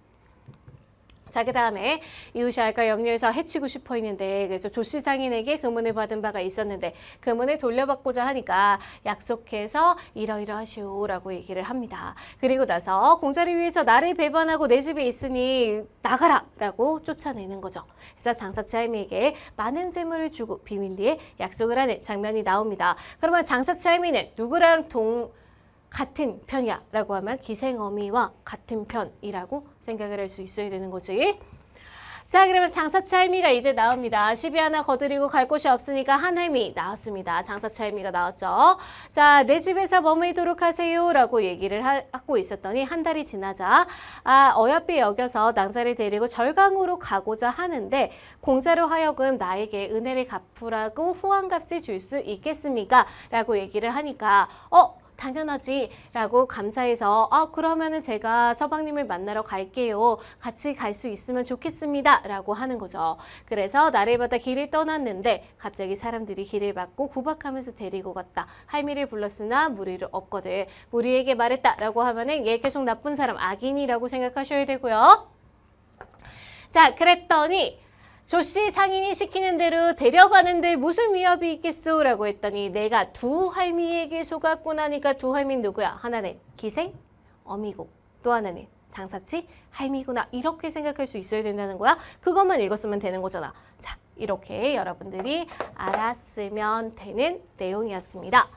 자, 그 다음에 이웃이 알까 염려해서 해치고 싶어 했는데 그래서 조씨 상인에게 금은을 받은 바가 있었는데 금은을 돌려받고자 하니까 약속해서 이러이러하시오라고 얘기를 합니다. 그리고 나서 공자를 위해서 나를 배반하고 내 집에 있으니 나가라 라고 쫓아내는 거죠. 그래서 장사치 할미에게 많은 재물을 주고 비밀리에 약속을 하는 장면이 나옵니다. 그러면 장사치 할미는 누구랑 같은 편이야 라고 하면 기생어미와 같은 편이라고 생각을 할 수 있어야 되는 거지. 자, 그러면 장사치 할미가 이제 나옵니다. 시비 하나 거드리고 갈 곳이 없으니까 한 할미 나왔습니다. 장사치 할미가 나왔죠. 자, 내 집에서 머물도록 하세요 라고 얘기를 하고 있었더니 한 달이 지나자 어여삐 여겨서 낭자를 데리고 절강으로 가고자 하는데 공자로 하여금 나에게 은혜를 갚으라고 후한값을 줄 수 있겠습니까? 라고 얘기를 하니까 당연하지 라고 감사해서 그러면은 제가 서방님을 만나러 갈게요. 같이 갈 수 있으면 좋겠습니다 라고 하는 거죠. 그래서 나를 받아 길을 떠났는데 갑자기 사람들이 길을 막고 구박하면서 데리고 갔다. 할미를 불렀으나 무리를 없거든. 무리에게 말했다 라고 하면은 얘 계속 나쁜 사람 악인이라고 생각하셔야 되고요. 자, 그랬더니 조씨 상인이 시키는 대로 데려가는데 무슨 위협이 있겠소? 라고 했더니 내가 두 할미에게 속았고 나니까 두 할미는 누구야? 하나는 기생, 어미고 또 하나는 장사치, 할미구나. 이렇게 생각할 수 있어야 된다는 거야. 그것만 읽었으면 되는 거잖아. 자, 이렇게 여러분들이 알았으면 되는 내용이었습니다.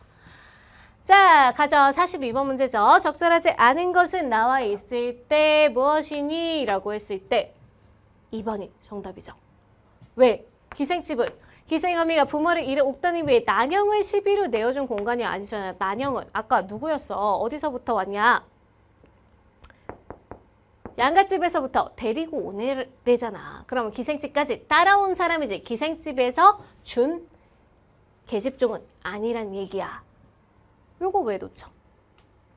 자, 가죠. 42번 문제죠. 적절하지 않은 것은 나와 있을 때 무엇이니? 라고 했을 때 2번이 정답이죠. 왜? 기생집은 기생어미가 부모를 잃은 옥단이 왜 난영을 시비로 내어준 공간이 아니잖아요. 난영은 아까 누구였어? 어디서부터 왔냐? 양갓집에서부터 데리고 오는 애잖아. 그러면 기생집까지 따라온 사람이지. 기생집에서 준 계집종은 아니란 얘기야. 요거 왜 놓쳐?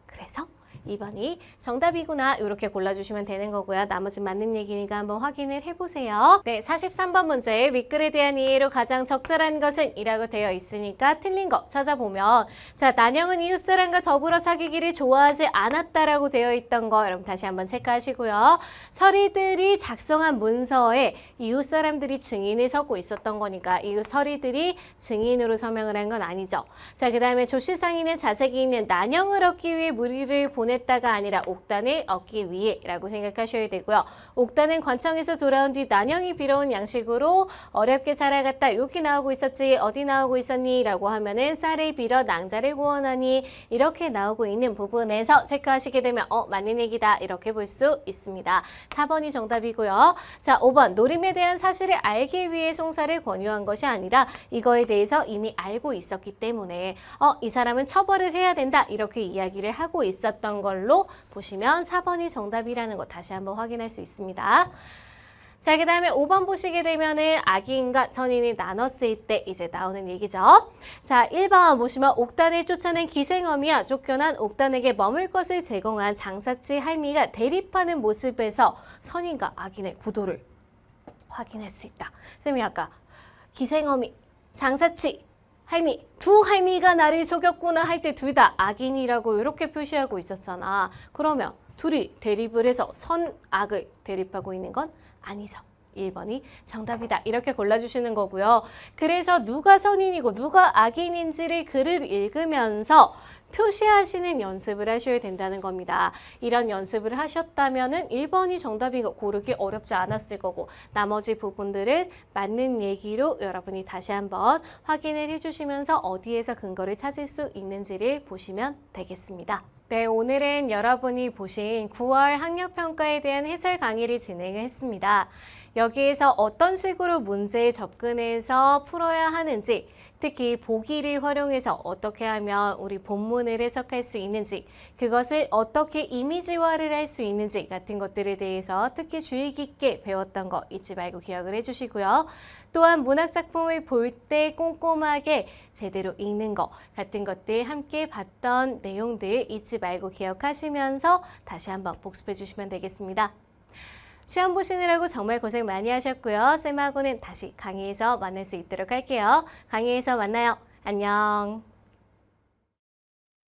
그래서 2번이 정답이구나 이렇게 골라주시면 되는 거고요. 나머지 맞는 얘기니까 한번 확인을 해보세요. 네, 43번 문제 윗글에 대한 이해로 가장 적절한 것은 이라고 되어 있으니까 틀린 거 찾아보면 자, 난영은 이웃사람과 더불어 사귀기를 좋아하지 않았다라고 되어 있던 거 여러분 다시 한번 체크하시고요. 서리들이 작성한 문서에 이웃사람들이 증인을 서고 있었던 거니까 이웃 서리들이 증인으로 서명을 한 건 아니죠. 자, 그 다음에 조실상인은 자색이 있는 난영을 얻기 위해 무리를 보냈다가 아니라 옥단을 얻기 위해 라고 생각하셔야 되고요. 옥단은 관청에서 돌아온 뒤 난영이 빌어온 양식으로 어렵게 살아갔다. 여기 나오고 있었지 어디 나오고 있었니? 라고 하면은 쌀을 빌어 낭자를 구원하니 이렇게 나오고 있는 부분에서 체크하시게 되면 맞는 얘기다 이렇게 볼 수 있습니다. 4번이 정답이고요. 자, 5번 노림에 대한 사실을 알기 위해 송사를 권유한 것이 아니라 이거에 대해서 이미 알고 있었기 때문에 이 사람은 처벌을 해야 된다 이렇게 이야기를 하고 있었던 걸로 보시면 4번이 정답이라는 거 다시 한번 확인할 수 있습니다. 자, 그 다음에 5번 보시게 되면은 악인과 선인이 나눴을 때 이제 나오는 얘기죠. 자, 1번 보시면 옥단을 쫓아낸 기생어미와 쫓겨난 옥단에게 머물 것을 제공한 장사치 할미가 대립하는 모습에서 선인과 악인의 구도를 확인할 수 있다. 쌤이 아까 기생어미, 장사치, 할미, 두 할미가 나를 속였구나 할 때 둘 다 악인이라고 이렇게 표시하고 있었잖아. 그러면 둘이 대립을 해서 선악을 대립하고 있는 건 아니죠. 1번이 정답이다. 이렇게 골라주시는 거고요. 그래서 누가 선인이고 누가 악인인지를 글을 읽으면서 표시하시는 연습을 하셔야 된다는 겁니다. 이런 연습을 하셨다면 1번이 정답인 거 고르기 어렵지 않았을 거고 나머지 부분들은 맞는 얘기로 여러분이 다시 한번 확인을 해주시면서 어디에서 근거를 찾을 수 있는지를 보시면 되겠습니다. 네, 오늘은 여러분이 보신 9월 학력평가에 대한 해설 강의를 진행을 했습니다. 여기에서 어떤 식으로 문제에 접근해서 풀어야 하는지, 특히 보기를 활용해서 어떻게 하면 우리 본문을 해석할 수 있는지, 그것을 어떻게 이미지화를 할 수 있는지 같은 것들에 대해서 특히 주의 깊게 배웠던 거 잊지 말고 기억을 해주시고요. 또한 문학작품을 볼 때 꼼꼼하게 제대로 읽는 거 같은 것들 함께 봤던 내용들 잊지 말고 기억하시면서 다시 한번 복습해 주시면 되겠습니다. 시험 보시느라고 정말 고생 많이 하셨고요. 쌤하고는 다시 강의에서 만날 수 있도록 할게요. 강의에서 만나요. 안녕.